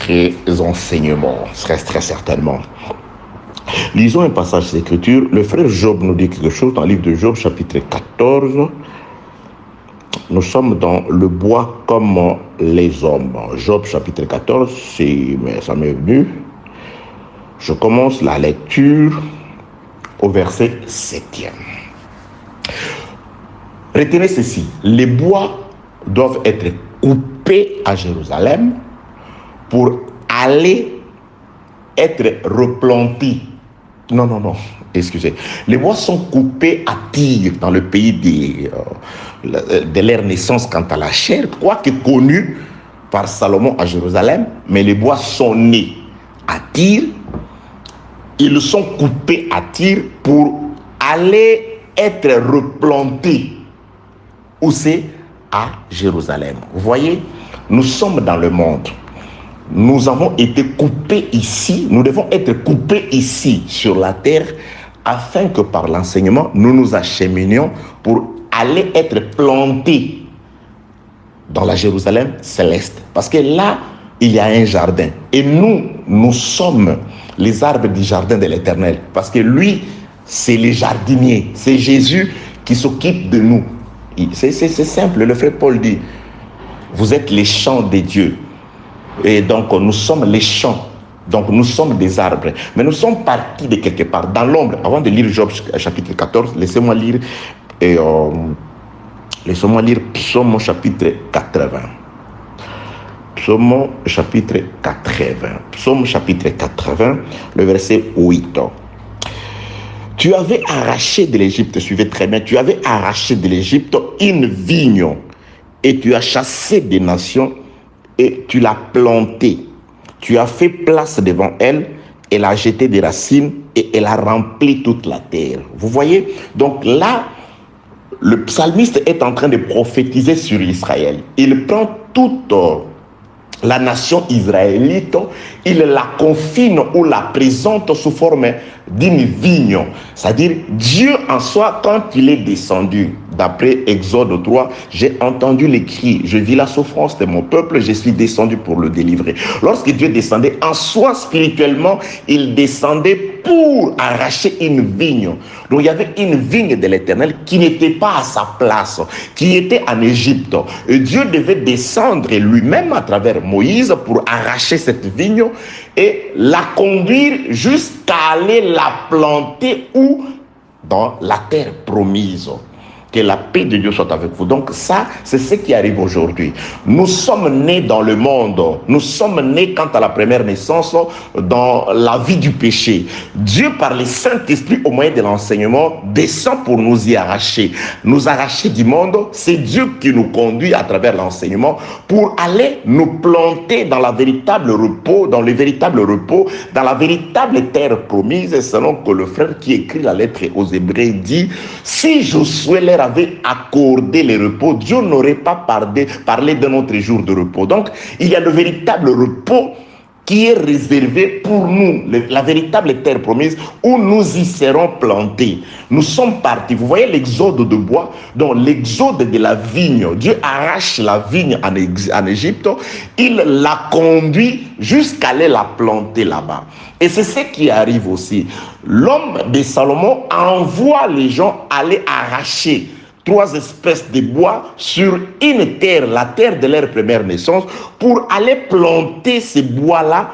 enseignements, très certainement. Lisons un passage d'écriture. Le frère Job nous dit quelque chose dans le livre de Job, chapitre 14. Nous sommes dans le bois comme les hommes. Job chapitre 14, ça m'est venu. Je commence la lecture au verset 7e. Retenez ceci, les bois doivent être coupés à Jérusalem pour aller être replantés. Non, excusez. Les bois sont coupés à Tyr, dans le pays de leur naissance quant à la chair, quoique connu par Salomon à Jérusalem, mais les bois sont nés à Tyr. Ils sont coupés à Tyr pour aller être replantés. Où c'est? À Jérusalem. Vous voyez, nous sommes dans le monde. Nous avons été coupés ici, nous devons être coupés ici sur la terre afin que par l'enseignement, nous nous acheminions pour aller être plantés dans la Jérusalem céleste. Parce que là, il y a un jardin. Et nous sommes les arbres du jardin de l'Éternel. Parce que lui, c'est le jardinier. C'est Jésus qui s'occupe de nous. C'est simple, le frère Paul dit, vous êtes les champs de Dieu. Et donc, nous sommes les champs. Donc, nous sommes des arbres. Mais nous sommes partis de quelque part, dans l'ombre. Avant de lire Job chapitre 14, laissez-moi lire Psaume chapitre 80. Psaume chapitre 80. Psaume chapitre 80, le verset 8. Tu avais arraché de l'Égypte, suivez très bien, tu avais arraché de l'Égypte une vigne et tu as chassé des nations et tu l'as plantée. Tu as fait place devant elle, elle a jeté des racines et elle a rempli toute la terre. Vous voyez? Donc là, le psalmiste est en train de prophétiser sur Israël. Il prend toute la nation israélite, il la confine ou la présente sous forme d'une vigne. C'est-à-dire, Dieu en soi, quand il est descendu, d'après Exode 3, j'ai entendu les cris, je vis la souffrance de mon peuple, je suis descendu pour le délivrer. Lorsque Dieu descendait, en soi, spirituellement, il descendait pour arracher une vigne. Donc il y avait une vigne de l'Éternel qui n'était pas à sa place, qui était en Égypte. Et Dieu devait descendre lui-même à travers Moïse pour arracher cette vigne et la conduire jusqu'à aller la planter où? Dans la terre promise. Que la paix de Dieu soit avec vous. Donc ça, c'est ce qui arrive aujourd'hui. Nous sommes nés dans le monde. Nous sommes nés, quant à la première naissance, dans la vie du péché. Dieu, par le Saint-Esprit, au moyen de l'enseignement, descend pour nous y arracher. Nous arracher du monde, c'est Dieu qui nous conduit à travers l'enseignement pour aller nous planter dans la véritable repos, dans le véritable repos, dans la véritable terre promise, selon que le frère qui écrit la lettre aux Hébreux dit, si Josué leur avait accordé le repos, Dieu n'aurait pas parlé d'un autre jour de repos. Donc, il y a le véritable repos qui est réservé pour nous, la véritable terre promise où nous y serons plantés. Nous sommes partis. Vous voyez l'exode de bois, donc l'exode de la vigne. Dieu arrache la vigne en Égypte, il la conduit jusqu'à aller la planter là-bas. Et c'est ce qui arrive aussi. L'homme de Salomon envoie les gens aller arracher 3 espèces de bois sur une terre, la terre de leur première naissance, pour aller planter ces bois-là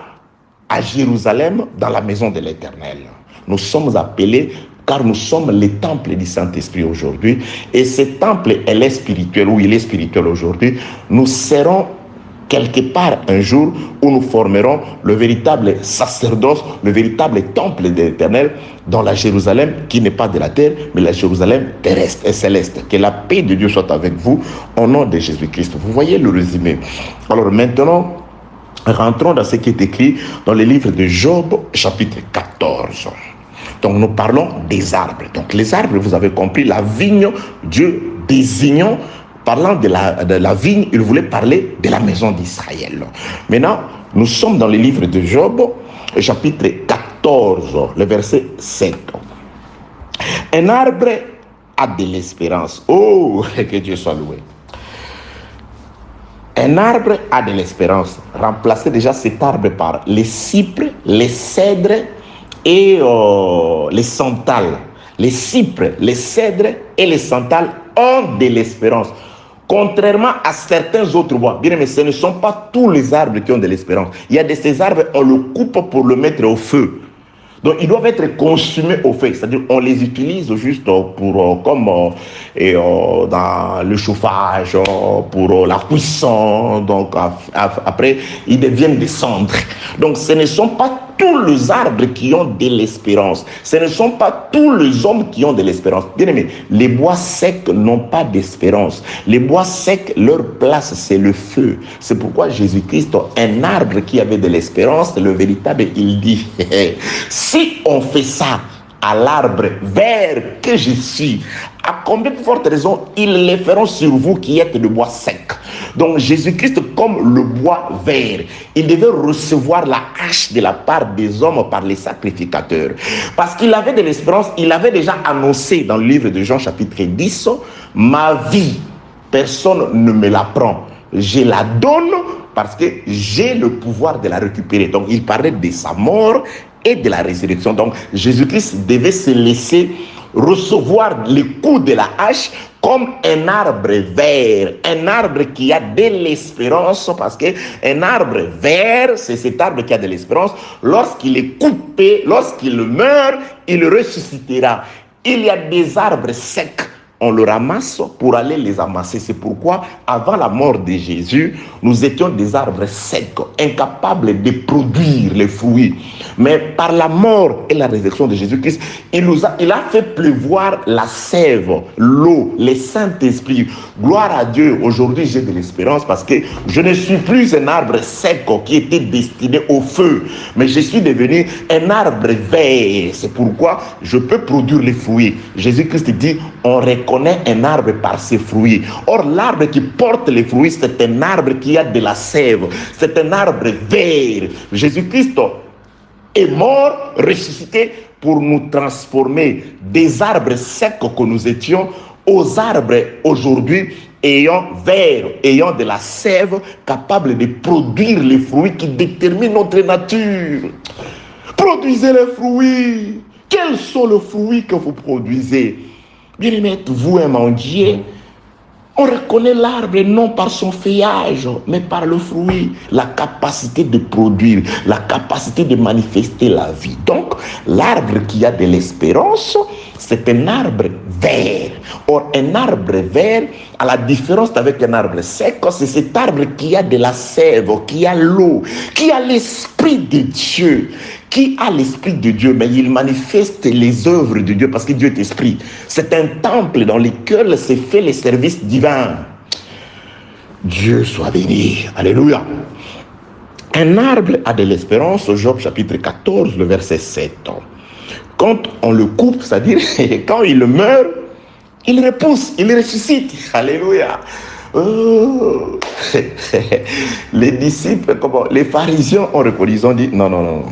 à Jérusalem, dans la maison de l'Éternel. Nous sommes appelés, car nous sommes les temples du Saint-Esprit aujourd'hui, et ce temple, elle est spirituel, ou il est spirituel aujourd'hui. Nous serons quelque part un jour où nous formerons le véritable sacerdoce, le véritable temple de l'Éternel dans la Jérusalem qui n'est pas de la terre, mais la Jérusalem terrestre et céleste. Que la paix de Dieu soit avec vous au nom de Jésus-Christ. Vous voyez le résumé. Alors maintenant, rentrons dans ce qui est écrit dans le livre de Job, chapitre 14. Donc nous parlons des arbres. Donc les arbres, vous avez compris, la vigne, Dieu désignant. Parlant de la vigne, il voulait parler de la maison d'Israël. Maintenant, nous sommes dans le livre de Job, chapitre 14, le verset 7. Un arbre a de l'espérance. Oh, que Dieu soit loué. Un arbre a de l'espérance. Remplacez déjà cet arbre par les cypres, les cèdres et les santales. Les cypres, les cèdres et les santales ont de l'espérance. Contrairement à certains autres bois, bien aimé, ce ne sont pas tous les arbres qui ont de l'espérance. Il y a de ces arbres, on le coupe pour le mettre au feu. Donc, ils doivent être consumés au feu. C'est-à-dire, on les utilise juste pour, comme dans le chauffage, pour la cuisson. Donc, après, ils deviennent des cendres. Donc, ce ne sont pas tous les arbres qui ont de l'espérance. Ce ne sont pas tous les hommes qui ont de l'espérance. Bien aimé, les bois secs n'ont pas d'espérance. Les bois secs, leur place, c'est le feu. C'est pourquoi Jésus-Christ, un arbre qui avait de l'espérance, le véritable, il dit, si on fait ça à l'arbre vert que je suis, à combien de fortes raisons ils le feront sur vous qui êtes de bois sec. Donc Jésus-Christ, comme le bois vert, il devait recevoir la hache de la part des hommes par les sacrificateurs. Parce qu'il avait de l'espérance, il avait déjà annoncé dans le livre de Jean chapitre 10, ma vie, personne ne me la prend. Je la donne parce que j'ai le pouvoir de la récupérer. Donc il parlait de sa mort et de la résurrection. Donc Jésus-Christ devait se laisser recevoir les coups de la hache comme un arbre vert, un arbre qui a de l'espérance, parce qu'un arbre vert, c'est cet arbre qui a de l'espérance. Lorsqu'il est coupé, lorsqu'il meurt, il ressuscitera. Il y a des arbres secs, on le ramasse pour aller les amasser. C'est pourquoi, avant la mort de Jésus, nous étions des arbres secs, incapables de produire les fruits. Mais par la mort et la résurrection de Jésus-Christ, il a fait pleuvoir la sève, l'eau, le Saint-Esprit. Gloire à Dieu. Aujourd'hui, j'ai de l'espérance parce que je ne suis plus un arbre sec qui était destiné au feu, mais je suis devenu un arbre vert. C'est pourquoi je peux produire les fruits. Jésus-Christ dit, on récolte reconnaît un arbre par ses fruits. Or, l'arbre qui porte les fruits, c'est un arbre qui a de la sève. C'est un arbre vert. Jésus-Christ est mort, ressuscité pour nous transformer des arbres secs que nous étions aux arbres aujourd'hui ayant de la sève, capable de produire les fruits qui déterminent notre nature. Produisez les fruits. Quels sont les fruits que vous produisez? Bien-aimés, vous un mendier, on reconnaît l'arbre non par son feuillage, mais par le fruit, la capacité de produire, la capacité de manifester la vie. Donc, l'arbre qui a de l'espérance, c'est un arbre vert. Or, un arbre vert, à la différence avec un arbre sec, c'est cet arbre qui a de la sève, qui a l'eau, qui a l'esprit de Dieu, mais il manifeste les œuvres de Dieu parce que Dieu est esprit. C'est un temple dans lequel se fait les services divins. Dieu soit béni. Alléluia. Un arbre a de l'espérance, Job chapitre 14, le verset 7. Quand on le coupe, c'est-à-dire quand il meurt, il repousse, il ressuscite. Alléluia. Oh. Les disciples, les pharisiens ont répondu, ils ont dit non.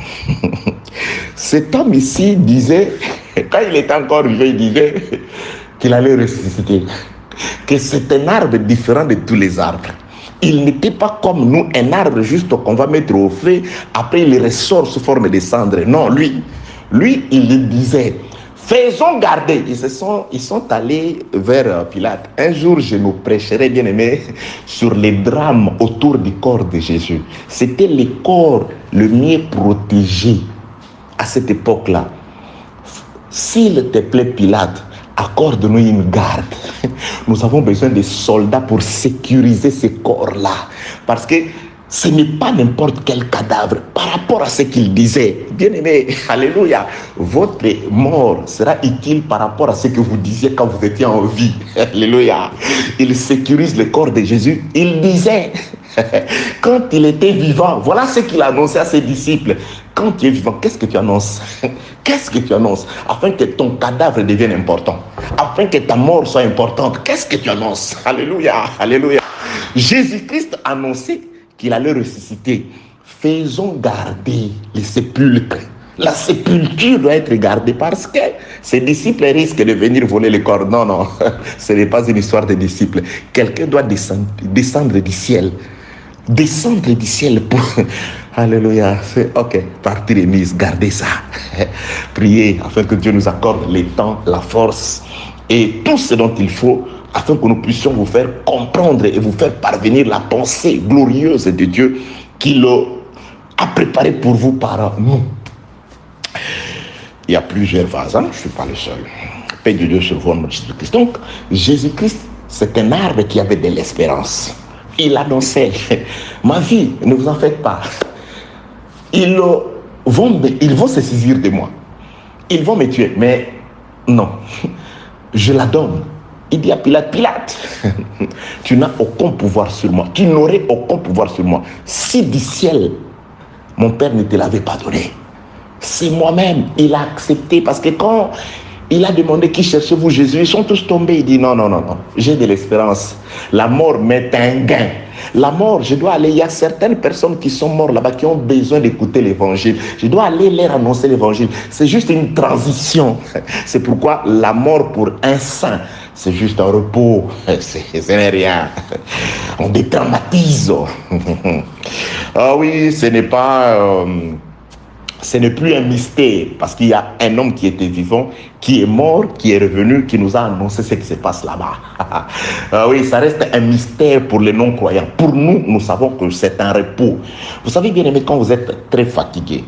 Cet homme ici disait, quand il était encore vivant, il disait qu'il allait ressusciter, que c'est un arbre différent de tous les arbres. Il n'était pas comme nous, un arbre juste qu'on va mettre au feu, après il ressort sous forme de cendre. Non, lui, il disait, faisons garder. Ils sont allés vers Pilate. Un jour, je nous prêcherai, bien aimé, sur les drames autour du corps de Jésus. C'était le corps le mieux protégé à cette époque-là. S'il te plaît, Pilate, accorde-nous une garde. Nous avons besoin de soldats pour sécuriser ces corps-là. Parce que ce n'est pas n'importe quel cadavre par rapport à ce qu'il disait. Bien-aimé, alléluia, votre mort sera utile par rapport à ce que vous disiez quand vous étiez en vie. Alléluia. Il sécurise le corps de Jésus. Il disait, quand il était vivant, voilà ce qu'il a annoncé à ses disciples. Quand tu es vivant, qu'est-ce que tu annonces? Qu'est-ce que tu annonces? Afin que ton cadavre devienne important. Afin que ta mort soit importante. Qu'est-ce que tu annonces? Alléluia, alléluia. Jésus-Christ annonçait qu'il allait ressusciter. Faisons garder les sépulcres. La sépulture doit être gardée parce que ses disciples risquent de venir voler le corps. Non, ce n'est pas une histoire de disciples. Quelqu'un doit descendre du ciel. Descendre du ciel pour... Alléluia. Ok, partie remise, gardez ça. Priez afin que Dieu nous accorde le temps, la force et tout ce dont il faut afin que nous puissions vous faire comprendre et vous faire parvenir la pensée glorieuse de Dieu qu'il a préparée pour vous par nous. Il y a plusieurs vases, je ne suis pas le seul. Paix de Dieu sur vous, notre Jésus-Christ. Donc, Jésus-Christ, c'est un arbre qui avait de l'espérance. Il annonçait, ma vie, ne vous en faites pas. Ils vont se saisir de moi. Ils vont me tuer, mais non, je la donne. Il dit à Pilate, tu n'as aucun pouvoir sur moi. Tu n'aurais aucun pouvoir sur moi. Si du ciel, mon Père ne te l'avait pas donné. C'est moi-même. Il a accepté parce que quand il a demandé qui cherchez-vous Jésus, ils sont tous tombés. Il dit non. J'ai de l'espérance. La mort m'est un gain. La mort, je dois aller. Il y a certaines personnes qui sont mortes là-bas qui ont besoin d'écouter l'évangile. Je dois aller leur annoncer l'évangile. C'est juste une transition. C'est pourquoi la mort pour un saint, c'est juste un repos. Ce n'est rien. On dédramatise. Ah oui, ce n'est pas... ce n'est plus un mystère parce qu'il y a un homme qui était vivant, qui est mort, qui est revenu, qui nous a annoncé ce qui se passe là-bas. Oui, ça reste un mystère pour les non-croyants. Pour nous, nous savons que c'est un repos. Vous savez bien aimé, quand vous êtes très fatigué,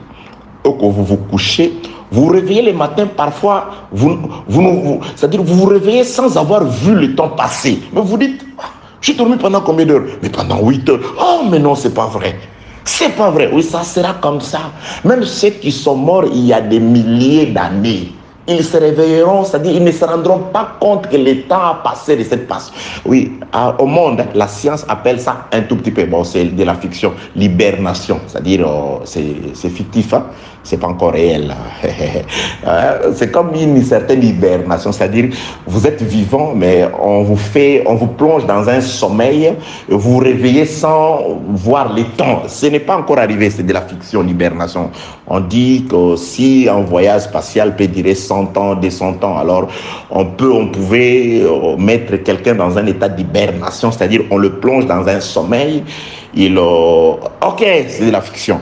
ou que vous vous couchez, vous vous réveillez le matin, parfois, c'est-à-dire vous vous réveillez sans avoir vu le temps passer. Mais vous dites, j'ai dormi pendant combien d'heures? Mais pendant 8 heures. Oh, mais non, c'est pas vrai. C'est pas vrai. Oui, ça sera comme ça. Même ceux qui sont morts il y a des milliers d'années, ils se réveilleront, c'est-à-dire ils ne se rendront pas compte que le temps a passé de cette façon. Oui, au monde, la science appelle ça un tout petit peu, bon, c'est de la fiction, l'hibernation, c'est-à-dire c'est fictif, hein? c'est pas encore réel. C'est comme une certaine hibernation, c'est-à-dire vous êtes vivant, mais on vous plonge dans un sommeil, vous vous réveillez sans voir les temps. Ce n'est pas encore arrivé, c'est de la fiction, l'hibernation. On dit que si un voyage spatial peut durer 100 ans, 200 ans, alors on pouvait mettre quelqu'un dans un état d'hibernation, c'est-à-dire on le plonge dans un sommeil. Ok, c'est de la fiction.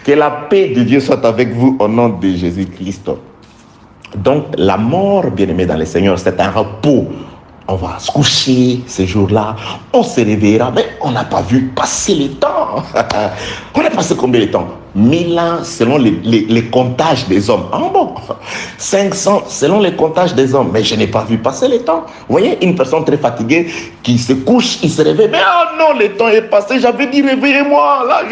Que la paix de Dieu soit avec vous au nom de Jésus-Christ. Donc, la mort, bien-aimé dans le Seigneur, c'est un repos. On va se coucher ce jour-là, on se réveillera, mais on n'a pas vu passer le temps. On a passé combien de temps? 1000 ans selon les comptages des hommes. Ah bon? 500 selon les comptages des hommes. Mais je n'ai pas vu passer le temps. Vous voyez, une personne très fatiguée qui se couche, il se réveille. Mais oh non, le temps est passé. J'avais dit réveillez-moi. Là,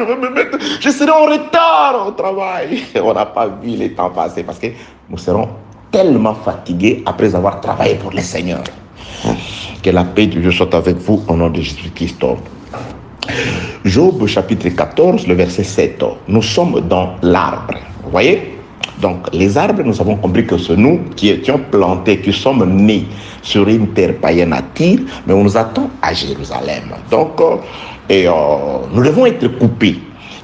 je serai en retard au travail. On n'a pas vu le temps passer parce que nous serons tellement fatigués après avoir travaillé pour le Seigneur. Que la paix de Dieu soit avec vous au nom de Jésus-Christ. Job chapitre 14, le verset 7. Nous sommes dans l'arbre. Vous voyez? Donc les arbres, nous avons compris que c'est nous qui étions plantés, qui sommes nés sur une terre païenne à Tyr, mais on nous attend à Jérusalem. Donc nous devons être coupés.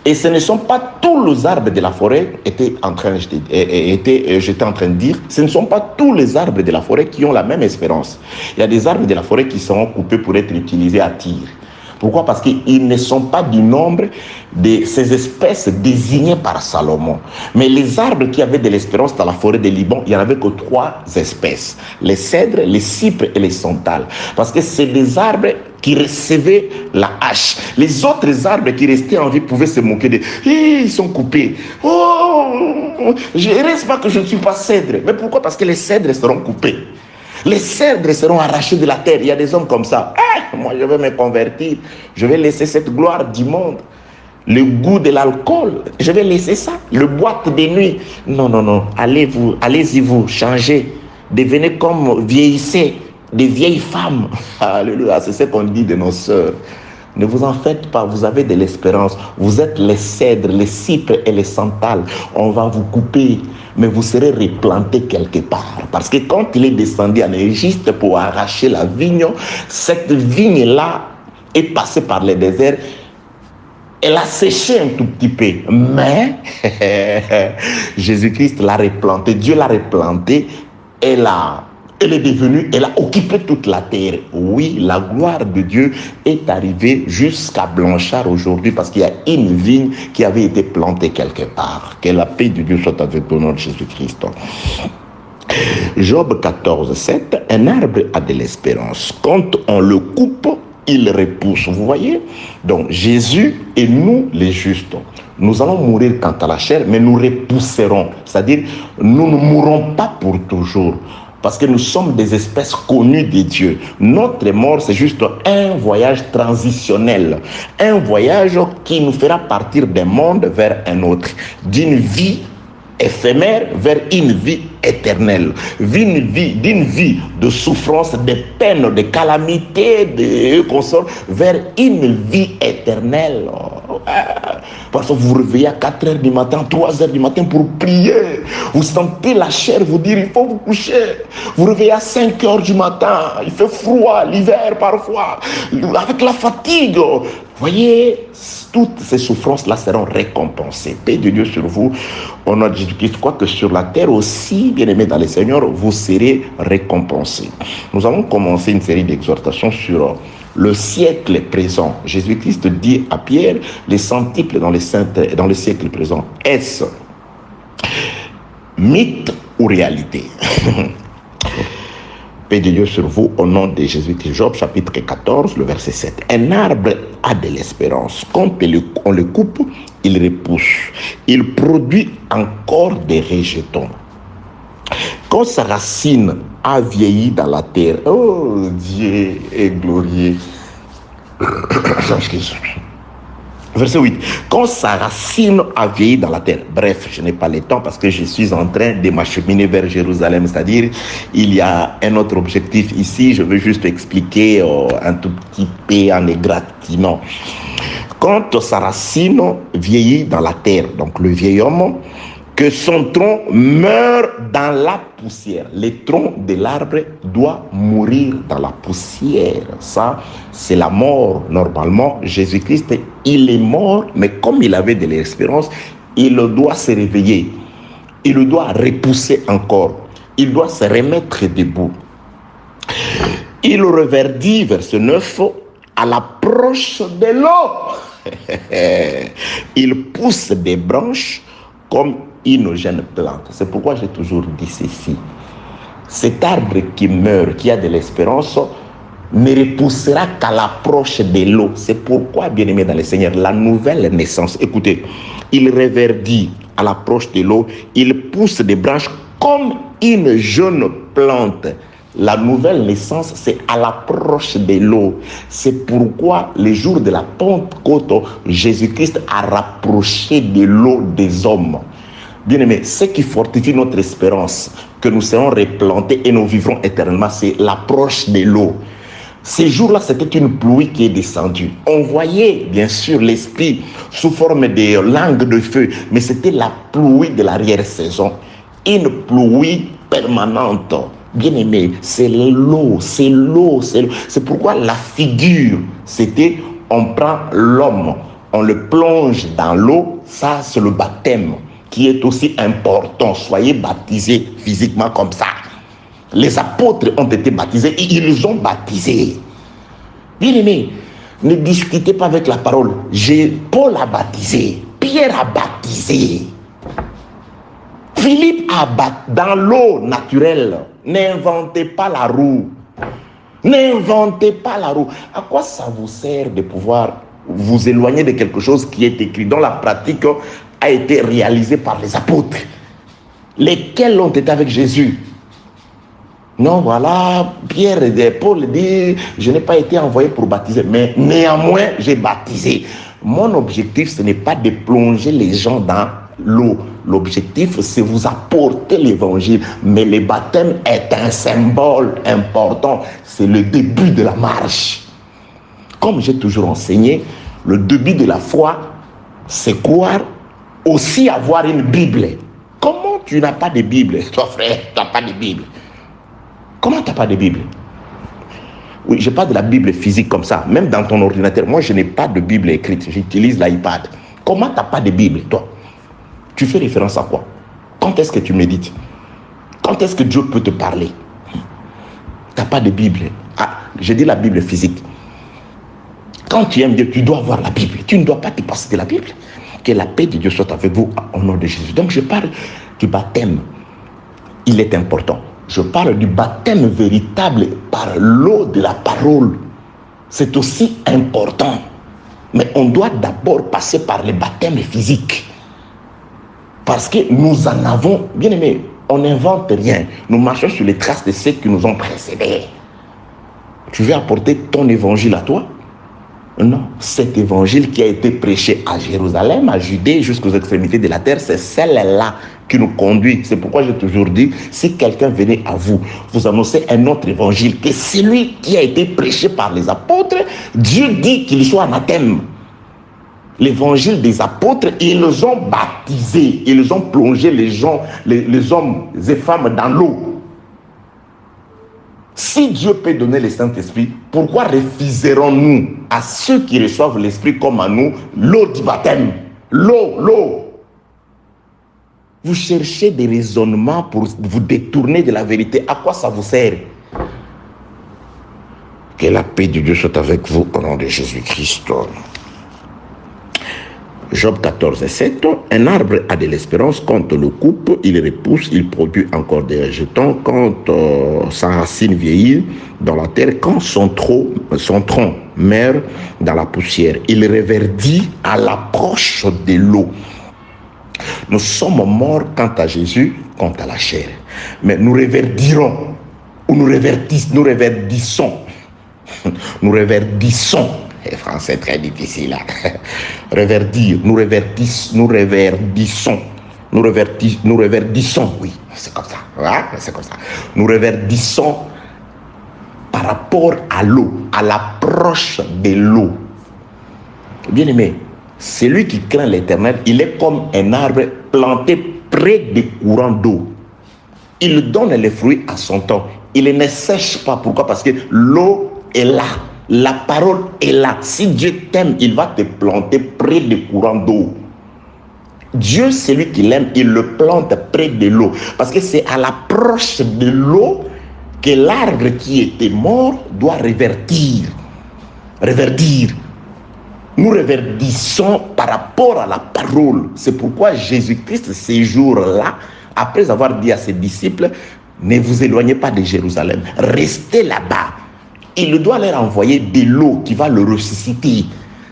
Et ce ne sont pas tous les arbres de la forêt, j'étais en train de dire, ce ne sont pas tous les arbres de la forêt qui ont la même espérance. Il y a des arbres de la forêt qui seront coupés pour être utilisés à Tyr. Pourquoi? Parce qu'ils ne sont pas du nombre de ces espèces désignées par Salomon. Mais les arbres qui avaient de l'espérance dans la forêt de Liban, il n'y en avait que 3 espèces. Les cèdres, les cypres et les santales. Parce que c'est des arbres qui recevaient la hache. Les autres arbres qui restaient en vie pouvaient se moquer de ils sont coupés. Oh, je ne reste pas que je ne suis pas cèdre. Mais pourquoi? Parce que les cèdres seront coupés. Les cèdres seront arrachés de la terre. Il y a des hommes comme ça. Moi, je vais me convertir. Je vais laisser cette gloire du monde. Le goût de l'alcool. Je vais laisser ça. Le boîte de nuit. Non. Allez-y vous. Changez. Devenez comme vieillissez. Des vieilles femmes. Alléluia. C'est ce qu'on dit de nos sœurs. Ne vous en faites pas, vous avez de l'espérance. Vous êtes les cèdres, les cypres et les santales. On va vous couper, mais vous serez replantés quelque part. Parce que quand il est descendu en Égypte pour arracher la vigne, cette vigne-là est passée par le désert. Elle a séché un tout petit peu, mais Jésus-Christ l'a replantée. Dieu l'a replantée. Elle a occupé toute la terre. Oui, la gloire de Dieu est arrivée jusqu'à Blanchard aujourd'hui parce qu'il y a une vigne qui avait été plantée quelque part. Que la paix de Dieu soit avec le nom de Jésus-Christ. Job 14, 7. Un arbre a de l'espérance. Quand on le coupe, il repousse. Vous voyez? Donc Jésus et nous les justes. Nous allons mourir quant à la chair, mais nous repousserons. C'est-à-dire, nous ne mourrons pas pour toujours. Parce que nous sommes des espèces connues de Dieu. Notre mort, c'est juste un voyage transitionnel. Un voyage qui nous fera partir d'un monde vers un autre. D'une vie éphémère vers une vie éternelle. D'une vie de souffrance, de peine, de calamité, de consort, vers une vie éternelle. Parce que vous vous réveillez à 4 heures du matin, 3 heures du matin pour prier. Vous sentez la chair vous dire il faut vous coucher. Vous réveillez à 5 heures du matin, il fait froid, l'hiver parfois, avec la fatigue. Voyez, toutes ces souffrances-là seront récompensées. Paix de Dieu sur vous, au nom de Jésus-Christ. Quoique sur la terre aussi, bien-aimés dans le Seigneur, vous serez récompensés. Nous allons commencer une série d'exhortations sur le siècle présent. Jésus-Christ dit à Pierre, les centiples dans le siècle présent. Est-ce mythe ou réalité? Paix de Dieu sur vous au nom de Jésus-Christ. Job chapitre 14, le verset 7. Un arbre a de l'espérance. Quand on le coupe, il repousse. Il produit encore des rejetons. Quand sa racine a vieilli dans la terre, oh Dieu est glorieux. Verset 8. Quand sa racine a vieilli dans la terre. Bref, je n'ai pas le temps parce que je suis en train de m'acheminer vers Jérusalem. C'est-à-dire, il y a un autre objectif ici. Je veux juste expliquer un tout petit peu en égratignant. quand sa racine vieillit dans la terre, donc le vieil homme, que son tronc meurt dans la poussière. Le tronc de l'arbre doit mourir dans la poussière. Ça, c'est la mort. Normalement, Jésus-Christ, il est mort, mais comme il avait de l'expérience, il doit se réveiller. Il doit repousser encore. Il doit se remettre debout. Il reverdit, verset 9, à l'approche de l'eau. Il pousse des branches comme une jeune plante. C'est pourquoi j'ai toujours dit ceci. Cet arbre qui meurt, qui a de l'espérance, ne repoussera qu'à l'approche de l'eau. C'est pourquoi, bien-aimé dans le Seigneur, la nouvelle naissance, écoutez, il reverdit à l'approche de l'eau, il pousse des branches comme une jeune plante. La nouvelle naissance, c'est à l'approche de l'eau. C'est pourquoi, le jour de la Pentecôte, Jésus-Christ a rapproché de l'eau des hommes. Bien-aimés, ce qui fortifie notre espérance, que nous serons replantés et nous vivrons éternellement, c'est l'approche de l'eau. Ces jours-là, c'était une pluie qui est descendue. On voyait, bien sûr, l'esprit sous forme de langue de feu, mais c'était la pluie de l'arrière-saison. Une pluie permanente. Bien-aimé, c'est l'eau, c'est l'eau, c'est l'eau. C'est pourquoi la figure, c'était, on prend l'homme, on le plonge dans l'eau, ça c'est le baptême, qui est aussi important. Soyez baptisés physiquement comme ça. Les apôtres ont été baptisés et ils ont baptisé. Bien-aimé, ne discutez pas avec la parole. Paul a baptisé, Pierre a baptisé, Philippe a baptisé dans l'eau naturelle. N'inventez pas la roue. N'inventez pas la roue. À quoi ça vous sert de pouvoir vous éloigner de quelque chose qui est écrit, dont la pratique a été réalisée par les apôtres, lesquels ont été avec Jésus? Non, voilà, Pierre et Paul disent, je n'ai pas été envoyé pour baptiser, mais néanmoins, j'ai baptisé. Mon objectif, ce n'est pas de plonger les gens dans l'eau. L'objectif, c'est vous apporter l'évangile. Mais le baptême est un symbole important. C'est le début de la marche. Comme j'ai toujours enseigné, le début de la foi, c'est croire, aussi avoir une Bible. Comment tu n'as pas de Bible? Toi, frère, tu n'as pas de Bible. Comment tu n'as pas de Bible? Oui, je parle de la Bible physique comme ça. Même dans ton ordinateur, moi, je n'ai pas de Bible écrite. J'utilise l'iPad. Comment tu n'as pas de Bible, toi? Tu fais référence à quoi? Quand est-ce que tu médites? Quand est-ce que Dieu peut te parler? Tu n'as pas de Bible. Ah, je dis la Bible physique. Quand tu aimes Dieu, tu dois avoir la Bible. Tu ne dois pas te passer de la Bible. Que la paix de Dieu soit avec vous au nom de Jésus. Donc je parle du baptême. Il est important. Je parle du baptême véritable par l'eau de la parole. C'est aussi important. Mais on doit d'abord passer par le baptême physique. Parce que nous en avons, bien aimé, on n'invente rien. Nous marchons sur les traces de ceux qui nous ont précédés. Tu veux apporter ton évangile à toi? Non, cet évangile qui a été prêché à Jérusalem, à Judée, jusqu'aux extrémités de la terre, c'est celle-là qui nous conduit. C'est pourquoi j'ai toujours dit, si quelqu'un venait à vous, vous annoncez un autre évangile, que celui qui a été prêché par les apôtres, Dieu dit qu'il soit anathème. L'évangile des apôtres, ils ont baptisé, ils ont plongé les gens, les hommes et femmes dans l'eau. Si Dieu peut donner le Saint-Esprit, pourquoi refuserons-nous à ceux qui reçoivent l'Esprit comme à nous l'eau du baptême? L'eau. Vous cherchez des raisonnements pour vous détourner de la vérité. À quoi ça vous sert? Que la paix de Dieu soit avec vous au nom de Jésus-Christ. Job 14, 7. Un arbre a de l'espérance quand on le coupe, il repousse, il produit encore des jetons. Quand sa racine vieillit dans la terre, quand son tronc meurt dans la poussière, il reverdit à l'approche de l'eau. Nous sommes morts quant à Jésus, quant à la chair. Mais nous reverdirons, ou nous reverdissons. Nous reverdissons. Le français est très difficile là. Reverdir, nous reverdissons, oui, c'est comme ça, hein? C'est comme ça. Nous reverdissons par rapport à l'eau, à l'approche de l'eau. Bien-aimé, celui qui craint l'Éternel, il est comme un arbre planté près des courants d'eau. Il donne les fruits à son temps. Il ne sèche pas. Pourquoi? Parce que l'eau est là. La parole est là. Si Dieu t'aime, il va te planter près des courants d'eau. Dieu, celui qui l'aime, il le plante près de l'eau. Parce que c'est à l'approche de l'eau que l'arbre qui était mort doit reverdir. Reverdir. Nous reverdissons par rapport à la parole. C'est pourquoi Jésus-Christ, ces jours-là, après avoir dit à ses disciples, ne vous éloignez pas de Jérusalem, restez là-bas. Il doit leur envoyer de l'eau qui va le ressusciter.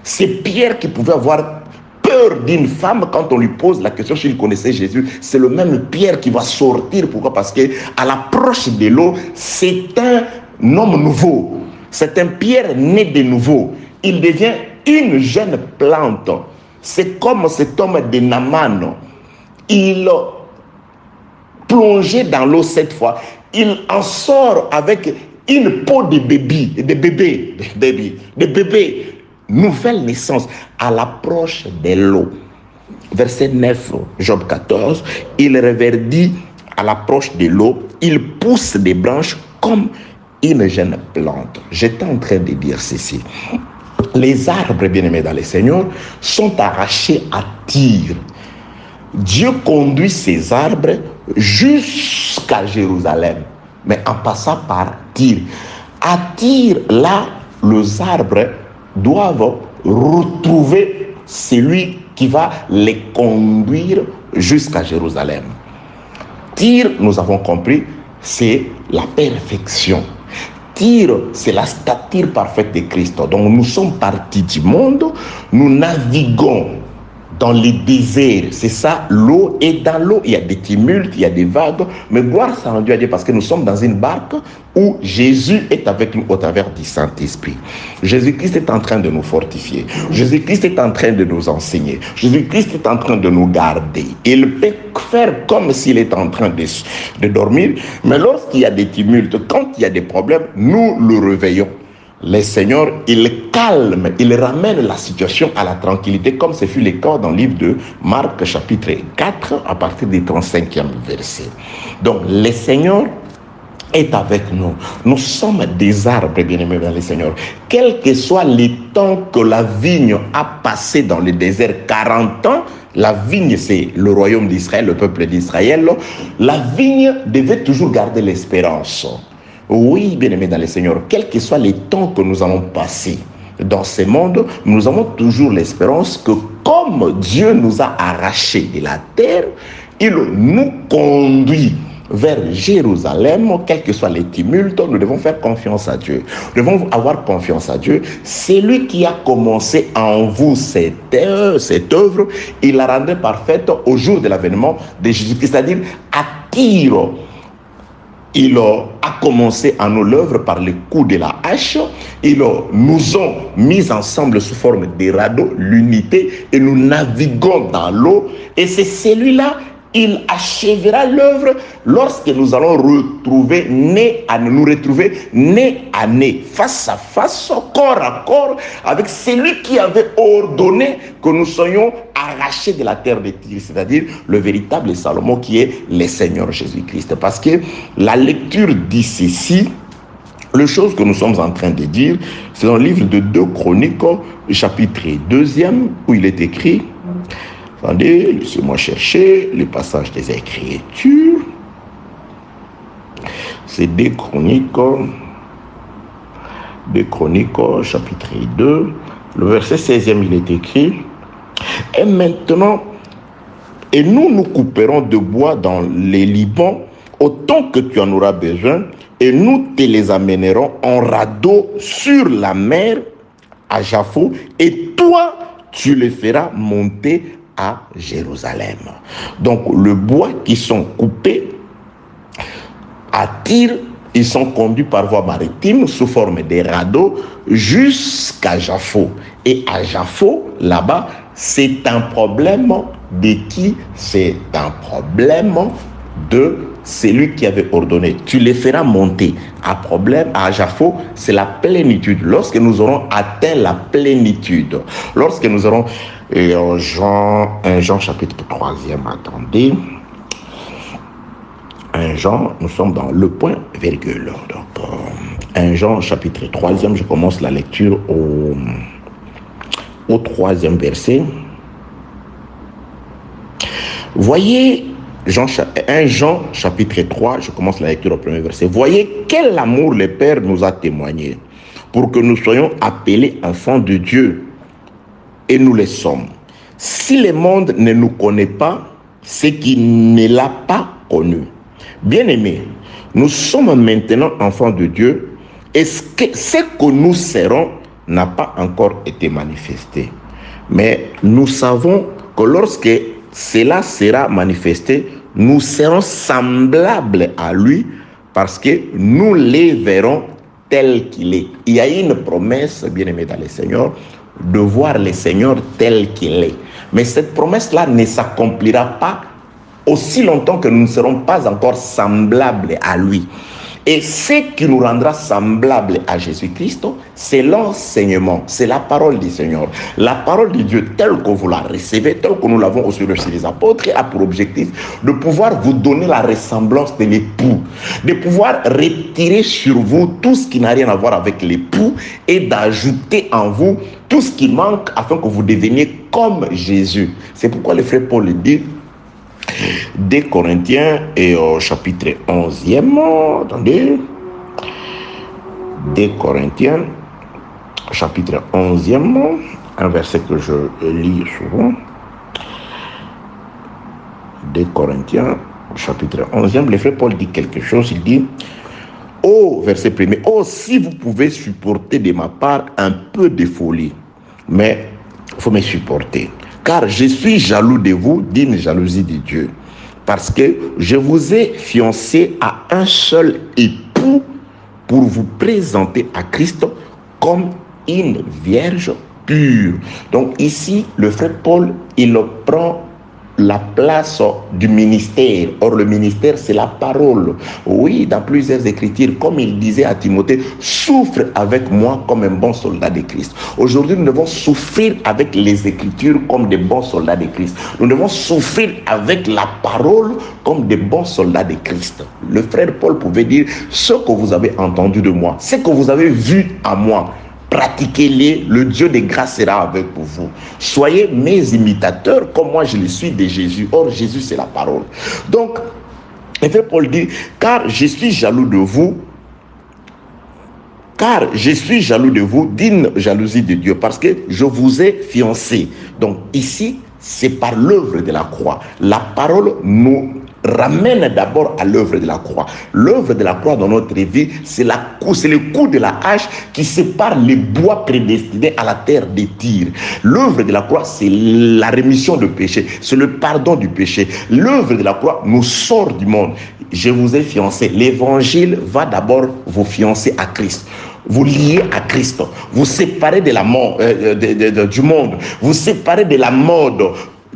C'est Pierre qui pouvait avoir peur d'une femme quand on lui pose la question s'il connaissait Jésus. C'est le même Pierre qui va sortir. Pourquoi? Parce que à l'approche de l'eau, c'est un homme nouveau. C'est un Pierre né de nouveau. Il devient une jeune plante. C'est comme cet homme de Naaman. Il plongé dans l'eau cette fois, il en sort avec une peau de bébé, nouvelle naissance à l'approche de l'eau. Verset 9, Job 14, il reverdit à l'approche de l'eau, il pousse des branches comme une jeune plante. J'étais en train de dire ceci. Les arbres, bien-aimés dans le Seigneur, sont arrachés à Tyr. Dieu conduit ces arbres jusqu'à Jérusalem, mais en passant par Tyr. À Tyr, là, les arbres doivent retrouver celui qui va les conduire jusqu'à Jérusalem. Tyr, nous avons compris, c'est la perfection. Tyr, c'est la stature parfaite de Christ. Donc nous sommes partis du monde, nous naviguons dans les déserts. C'est ça, l'eau est dans l'eau. Il y a des tumultes, il y a des vagues. Mais gloire soit rendue à Dieu parce que nous sommes dans une barque où Jésus est avec nous au travers du Saint-Esprit. Jésus-Christ est en train de nous fortifier. Jésus-Christ est en train de nous enseigner. Jésus-Christ est en train de nous garder. Il peut faire comme s'il est en train de dormir. Mais lorsqu'il y a des tumultes, quand il y a des problèmes, nous le réveillons. Le Seigneur, il calme, il ramène la situation à la tranquillité, comme ce fut le cas dans le livre de Marc, chapitre 4, à partir du 35e verset. Donc, le Seigneur est avec nous. Nous sommes des arbres, bien-aimés dans le Seigneur. Quel que soit le temps que la vigne a passé dans le désert, 40 ans, la vigne, c'est le royaume d'Israël, le peuple d'Israël. La vigne devait toujours garder l'espérance. Oui, bien-aimés dans le Seigneur, quel que soit les temps que nous allons passer dans ce monde, nous avons toujours l'espérance que comme Dieu nous a arrachés de la terre, il nous conduit vers Jérusalem, quels que soient les tumultes. Nous devons faire confiance à Dieu. Nous devons avoir confiance à Dieu. C'est lui qui a commencé en vous cette œuvre, il la rendrait parfaite au jour de l'avènement de Jésus-Christ, c'est-à-dire à Tyr. Il a commencé à nous l'œuvre par le coup de la hache. Ils nous ont mis ensemble sous forme de radeau, l'unité, et nous naviguons dans l'eau. Et c'est celui-là, il achèvera l'œuvre lorsque nous allons nous retrouver nez à nez, face à face, corps à corps, avec celui qui avait ordonné que nous soyons arrachés de la terre de Tyr, c'est-à-dire le véritable Salomon qui est le Seigneur Jésus-Christ. Parce que la lecture dit ceci, les choses que nous sommes en train de dire, c'est dans le livre de 2 Chroniques, chapitre 2e, où il est écrit, attendez, laissez-moi chercher les passages des Écritures. C'est 2 Chroniques, chapitre 2, le verset 16e, il est écrit, et maintenant, et nous couperons de bois dans les Libans autant que tu en auras besoin, et nous te les amènerons en radeau sur la mer à Jaffo, et toi, tu les feras monter à Jérusalem. Donc, le bois qui sont coupés à Tyr, ils sont conduits par voie maritime sous forme de radeaux jusqu'à Jaffo. Et à Jaffo, là-bas, c'est un problème de qui? C'est un problème de c'est lui qui avait ordonné. Tu les feras monter. À problème, à Japhot, c'est la plénitude. Lorsque nous aurons atteint la plénitude, lorsque nous aurons, Jean chapitre 3e, attendez, 1 Jean, nous sommes dans le point virgule. Donc, 1 Jean chapitre 3e, je commence la lecture au 3e verset. Voyez, 1 Jean chapitre 3, je commence la lecture au premier verset. Voyez quel amour le Père nous a témoigné pour que nous soyons appelés enfants de Dieu. Et nous le sommes. Si le monde ne nous connaît pas, c'est qu'il ne l'a pas connu. Bien-aimés, nous sommes maintenant enfants de Dieu et ce que nous serons n'a pas encore été manifesté. Mais nous savons que lorsque cela sera manifesté, nous serons semblables à lui parce que nous les verrons tel qu'il est. Il y a une promesse, bien-aimés dans le Seigneur, de voir le Seigneur tel qu'il est. Mais cette promesse-là ne s'accomplira pas aussi longtemps que nous ne serons pas encore semblables à lui. Et ce qui nous rendra semblables à Jésus-Christ, c'est l'enseignement, c'est la parole du Seigneur. La parole de Dieu telle que vous la recevez, telle que nous l'avons reçue chez les apôtres, a pour objectif de pouvoir vous donner la ressemblance de l'époux, de pouvoir retirer sur vous tout ce qui n'a rien à voir avec l'époux et d'ajouter en vous tout ce qui manque afin que vous deveniez comme Jésus. C'est pourquoi le frère Paul dit, des Corinthiens et au chapitre 11e, attendez, des Corinthiens, chapitre 11e, un verset que je lis souvent, des Corinthiens, chapitre 11e, le frère Paul dit quelque chose, il dit, verset 1er, si vous pouvez supporter de ma part un peu de folie, mais il faut me supporter. Car je suis jaloux de vous d'une jalousie de Dieu. Parce que je vous ai fiancé à un seul époux pour vous présenter à Christ comme une vierge pure. Donc ici, le frère Paul, il prend la place du ministère. Or, le ministère, c'est la parole. Oui, dans plusieurs écritures, comme il disait à Timothée, souffre avec moi comme un bon soldat de Christ. Aujourd'hui, nous devons souffrir avec les écritures comme des bons soldats de Christ. Nous devons souffrir avec la parole comme des bons soldats de Christ. Le frère Paul pouvait dire, ce que vous avez entendu de moi, ce que vous avez vu à moi, pratiquez-les, le Dieu de grâce sera avec vous. Soyez mes imitateurs comme moi je le suis de Jésus. Or, Jésus, c'est la parole. Donc, le frère Paul dit, car je suis jaloux de vous d'une jalousie de Dieu, parce que je vous ai fiancé. Donc, ici, c'est par l'œuvre de la croix. La parole nous ramène d'abord à l'œuvre de la croix. L'œuvre de la croix dans notre vie, c'est le coup de la hache qui sépare les bois prédestinés à la terre des tirs. L'œuvre de la croix, c'est la rémission de péché, c'est le pardon du péché. L'œuvre de la croix nous sort du monde. Je vous ai fiancé. L'évangile va d'abord vous fiancer à Christ. Vous liez à Christ, vous séparez de la mort, du monde, vous séparez de la mode,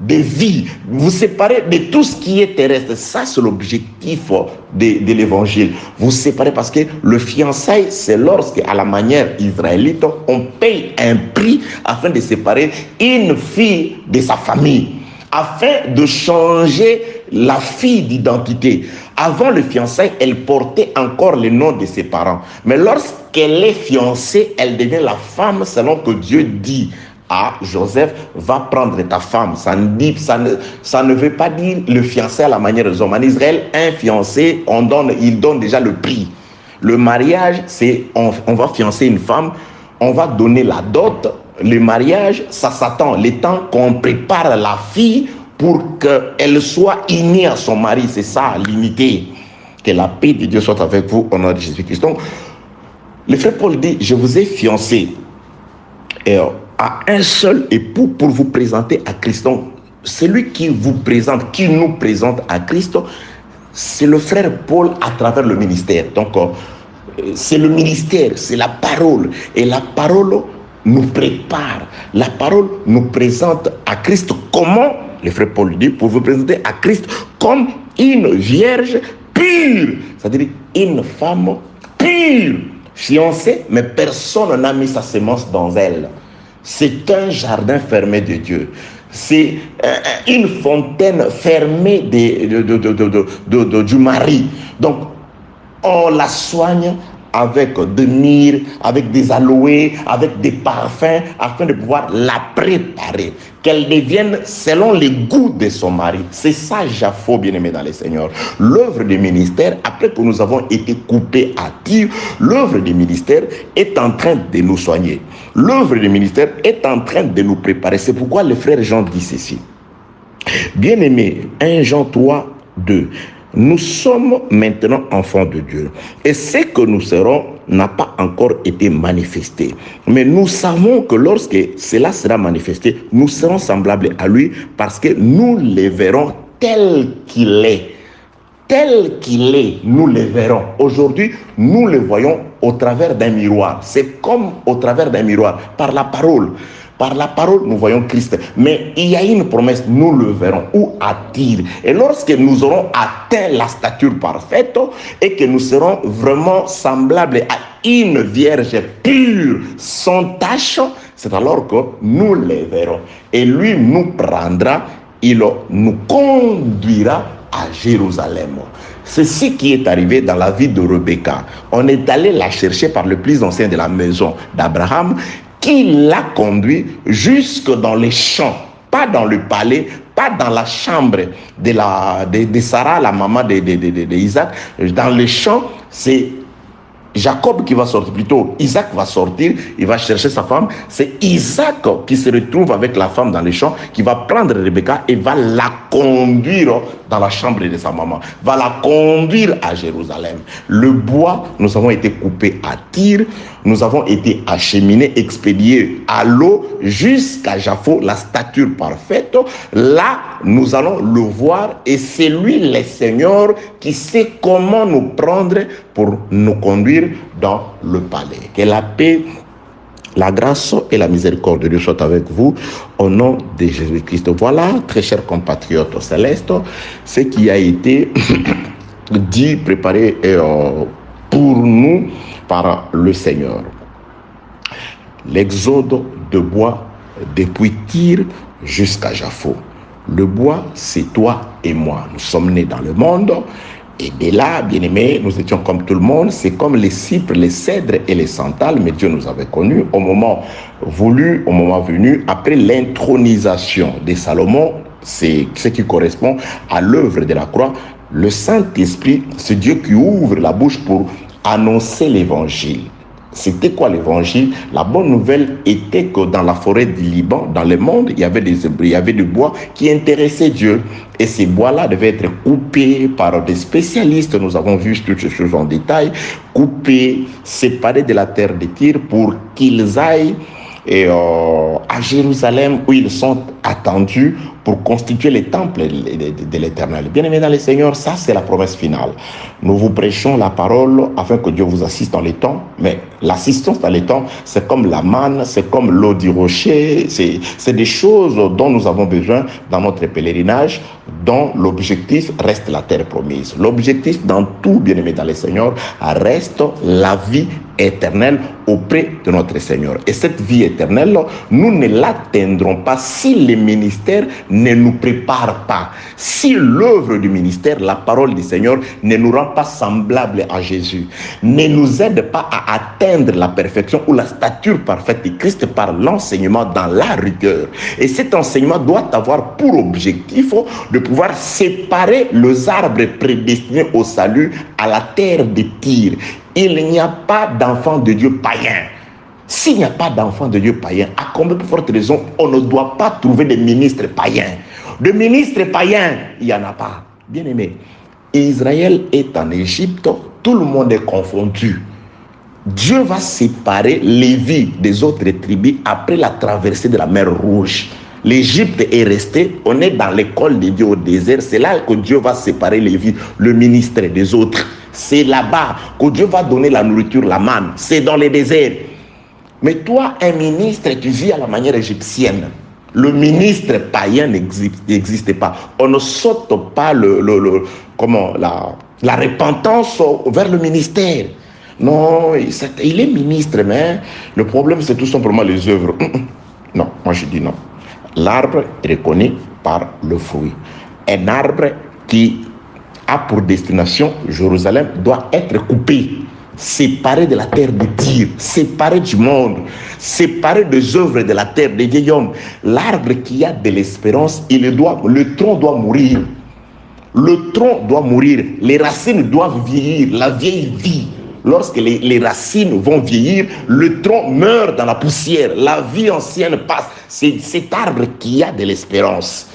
de vie, vous séparez de tout ce qui est terrestre. Ça, c'est l'objectif de l'évangile. Vous séparez parce que le fiançailles, c'est lorsque, à la manière israélite, on paye un prix afin de séparer une fille de sa famille, afin de changer la fille d'identité. Avant le fiançailles, elle portait encore le nom de ses parents. Mais lorsqu'elle est fiancée, elle devient la femme selon que Dieu dit à Joseph, va prendre ta femme. Ça ne veut pas dire le fiancé à la manière des hommes. En Israël, un fiancé, il donne déjà le prix. Le mariage, c'est on va fiancer une femme, on va donner la dot. Le mariage, ça s'attend. Le temps qu'on prépare la fille pour qu'elle soit unie à son mari. C'est ça, l'unité. Que la paix de Dieu soit avec vous au nom de Jésus-Christ. Donc, le frère Paul dit, je vous ai fiancé à un seul époux pour vous présenter à Christ. Donc, celui qui nous présente à Christ, c'est le frère Paul à travers le ministère. Donc, c'est le ministère, c'est la parole. Et la parole nous prépare. La parole nous présente à Christ. Comment? Le frère Paul dit, pour vous présenter à Christ comme une vierge pure. C'est-à-dire une femme pure, fiancée, mais personne n'a mis sa semence dans elle. C'est un jardin fermé de Dieu. C'est une fontaine fermée du mari. Donc, on la soigne avec de myrrhe, avec des aloés, avec des parfums, afin de pouvoir la préparer, qu'elle devienne selon les goûts de son mari. C'est ça, Japhô, bien-aimé dans le Seigneur. L'œuvre du ministère, après que nous avons été coupés à Tyr, l'œuvre du ministère est en train de nous soigner. L'œuvre du ministère est en train de nous préparer. C'est pourquoi le frère Jean dit ceci. Bien-aimé, 1 Jean 3, 2. Nous sommes maintenant enfants de Dieu. Et ce que nous serons n'a pas encore été manifesté. Mais nous savons que lorsque cela sera manifesté, nous serons semblables à lui parce que nous le verrons tel qu'il est. Tel qu'il est, nous le verrons. Aujourd'hui, nous le voyons au travers d'un miroir. C'est comme au travers d'un miroir, par la parole. Par la parole, nous voyons Christ. Mais il y a une promesse, nous le verrons, ou à Tyr. Et lorsque nous aurons atteint la stature parfaite et que nous serons vraiment semblables à une vierge pure, sans tache, c'est alors que nous le verrons. Et lui nous prendra, il nous conduira à Jérusalem. C'est ce qui est arrivé dans la vie de Rebecca. On est allé la chercher par le plus ancien de la maison d'Abraham, qui l'a conduit jusque dans les champs, pas dans le palais, pas dans la chambre de Sarah, la maman d'Isaac. Dans les champs, c'est Jacob qui va sortir, plutôt Isaac va sortir, il va chercher sa femme. C'est Isaac qui se retrouve avec la femme dans les champs, qui va prendre Rebecca et va la conduire dans la chambre de sa maman, va la conduire à Jérusalem. Le bois, nous avons été coupés à Tyr, nous avons été acheminés, expédiés à l'eau jusqu'à Japhô, la stature parfaite. Là, nous allons le voir et c'est lui, le Seigneur, qui sait comment nous prendre pour nous conduire dans le palais. Que la paix, la grâce et la miséricorde de Dieu soient avec vous au nom de Jésus-Christ. Voilà, très chers compatriotes célestes, ce qui a été dit, préparé pour nous par le Seigneur. L'exode de bois depuis Tyr jusqu'à Japhô. Le bois, c'est toi et moi. Nous sommes nés dans le monde. Et de là, bien-aimés, nous étions comme tout le monde. C'est comme les cypres, les cèdres et les santales. Mais Dieu nous avait connus au moment voulu, au moment venu, après l'intronisation de Salomon. C'est ce qui correspond à l'œuvre de la croix. Le Saint-Esprit, c'est Dieu qui ouvre la bouche pour annoncer l'évangile. C'était quoi l'évangile? La bonne nouvelle était que dans la forêt du Liban, dans le monde, il y avait des bois qui intéressaient Dieu. Et ces bois-là devaient être coupés par des spécialistes. Nous avons vu toutes ces choses en détail. Coupés, séparés de la terre de Tyr pour qu'ils aillent à Jérusalem où ils sont attendus pour constituer les temples de l'Éternel. Bien-aimés dans le Seigneur, ça c'est la promesse finale. Nous vous prêchons la parole afin que Dieu vous assiste dans les temps, mais l'assistance dans les temps, c'est comme la manne, c'est comme l'eau du rocher, c'est des choses dont nous avons besoin dans notre pèlerinage, dont l'objectif reste la terre promise. L'objectif dans tout, bien-aimés dans le Seigneur, reste la vie éternelle auprès de notre Seigneur. Et cette vie éternelle, nous ne l'atteindrons pas si le ministère ne nous prépare pas. Si l'œuvre du ministère, la parole du Seigneur, ne nous rend pas semblables à Jésus, ne nous aide pas à atteindre la perfection ou la stature parfaite de Christ par l'enseignement dans la rigueur. Et cet enseignement doit avoir pour objectif de pouvoir séparer les arbres prédestinés au salut à la terre de Tyr. Il n'y a pas d'enfant de Dieu païen. S'il n'y a pas d'enfant de Dieu païen, à combien de fortes raisons on ne doit pas trouver des ministres païens? De ministres païens, il n'y en a pas. Bien aimé, Israël est en Égypte, tout le monde est confondu. Dieu va séparer Lévi des autres tribus après la traversée de la mer Rouge. L'Égypte est restée, on est dans l'école de Dieu au désert, c'est là que Dieu va séparer Lévi, le ministre des autres. C'est là-bas que Dieu va donner la nourriture, la manne, c'est dans les déserts. Mais toi, un ministre, tu vis à la manière égyptienne. Le ministre païen n'existe pas. On ne saute pas La repentance vers le ministère. Non, il est ministre, mais le problème, c'est tout simplement les œuvres. Non, moi je dis non. L'arbre est reconnu par le fruit. Un arbre qui a pour destination Jérusalem doit être coupé, séparé de la terre de Tyr, séparé du monde, séparé des œuvres de la terre des vieils hommes. L'arbre qui a de l'espérance, le tronc doit mourir. Le tronc doit mourir, les racines doivent vieillir, la vieille vie. Lorsque les racines vont vieillir, le tronc meurt dans la poussière, la vie ancienne passe. C'est cet arbre qui a de l'espérance.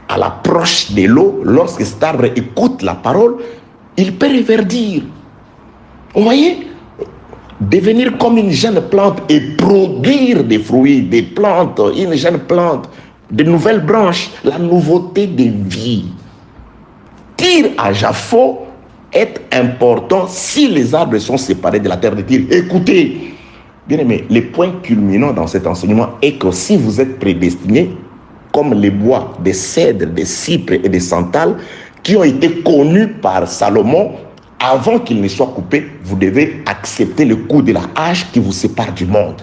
À l'approche de l'eau, lorsque cet arbre écoute la parole, il peut reverdir. Vous voyez? Devenir comme une jeune plante et produire des fruits, des plantes, une jeune plante, de nouvelles branches, la nouveauté de vie. Tyr à Japhos est important si les arbres sont séparés de la terre de Tyr. Écoutez, bien aimé, le point culminant dans cet enseignement est que si vous êtes prédestinés, comme les bois des cèdres, des cypres et des santales qui ont été connus par Salomon, avant qu'ils ne soient coupés, vous devez accepter le coup de la hache qui vous sépare du monde.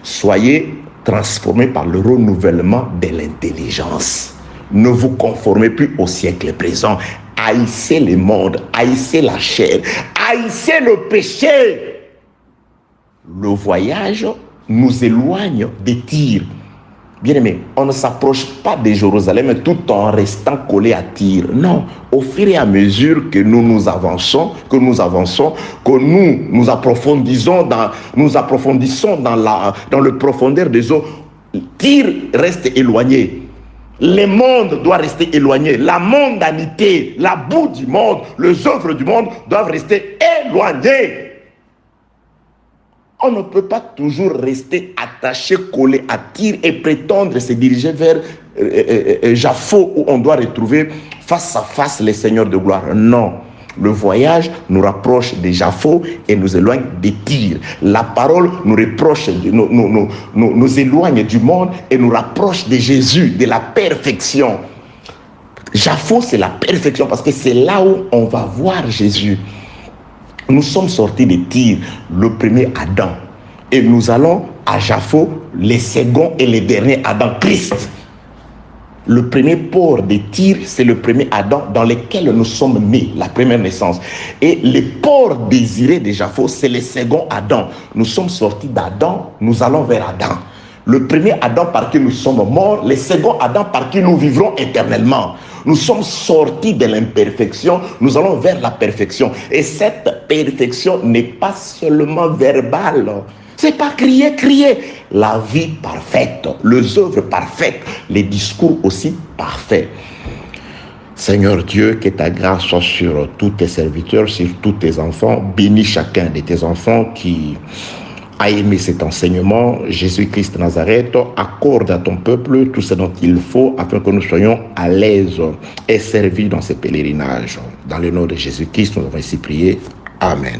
Soyez transformés par le renouvellement de l'intelligence. Ne vous conformez plus au siècle présent. Haïssez le monde, haïssez la chair, haïssez le péché. Le voyage nous éloigne des Tyr. Bien-aimé, on ne s'approche pas de Jérusalem tout en restant collé à Tyr. Non, au fur et à mesure que nous avançons, que nous approfondissons dans le profondeur des eaux, Tyr reste éloigné. Le monde doit rester éloigné. La mondanité, la boue du monde, les œuvres du monde doivent rester éloignées. On ne peut pas toujours rester attaché, collé à Tyr et prétendre se diriger vers Japhos où on doit retrouver face à face les seigneurs de gloire. Non, le voyage nous rapproche de Japhos et nous éloigne de Tyr. La parole nous reproche, nous éloigne du monde et nous rapproche de Jésus, de la perfection. Japhos, c'est la perfection parce que c'est là où on va voir Jésus. Nous sommes sortis de Tyr, le premier Adam. Et nous allons à Japhos, le second et le dernier Adam, Christ. Le premier port de Tyr, c'est le premier Adam dans lequel nous sommes nés, la première naissance. Et le port désiré de Japhos, c'est le second Adam. Nous sommes sortis d'Adam, nous allons vers Adam. Le premier Adam par qui nous sommes morts, le second Adam par qui nous vivrons éternellement. Nous sommes sortis de l'imperfection, nous allons vers la perfection. Et cette perfection n'est pas seulement verbale. C'est pas crier. La vie parfaite, les œuvres parfaites, les discours aussi parfaits. Seigneur Dieu, que ta grâce soit sur tous tes serviteurs, sur tous tes enfants. Bénis chacun de tes enfants qui a aimé cet enseignement. Jésus-Christ de Nazareth, accorde à ton peuple tout ce dont il faut afin que nous soyons à l'aise et servis dans ces pèlerinages. Dans le nom de Jésus-Christ, nous avons ainsi prié. Amen.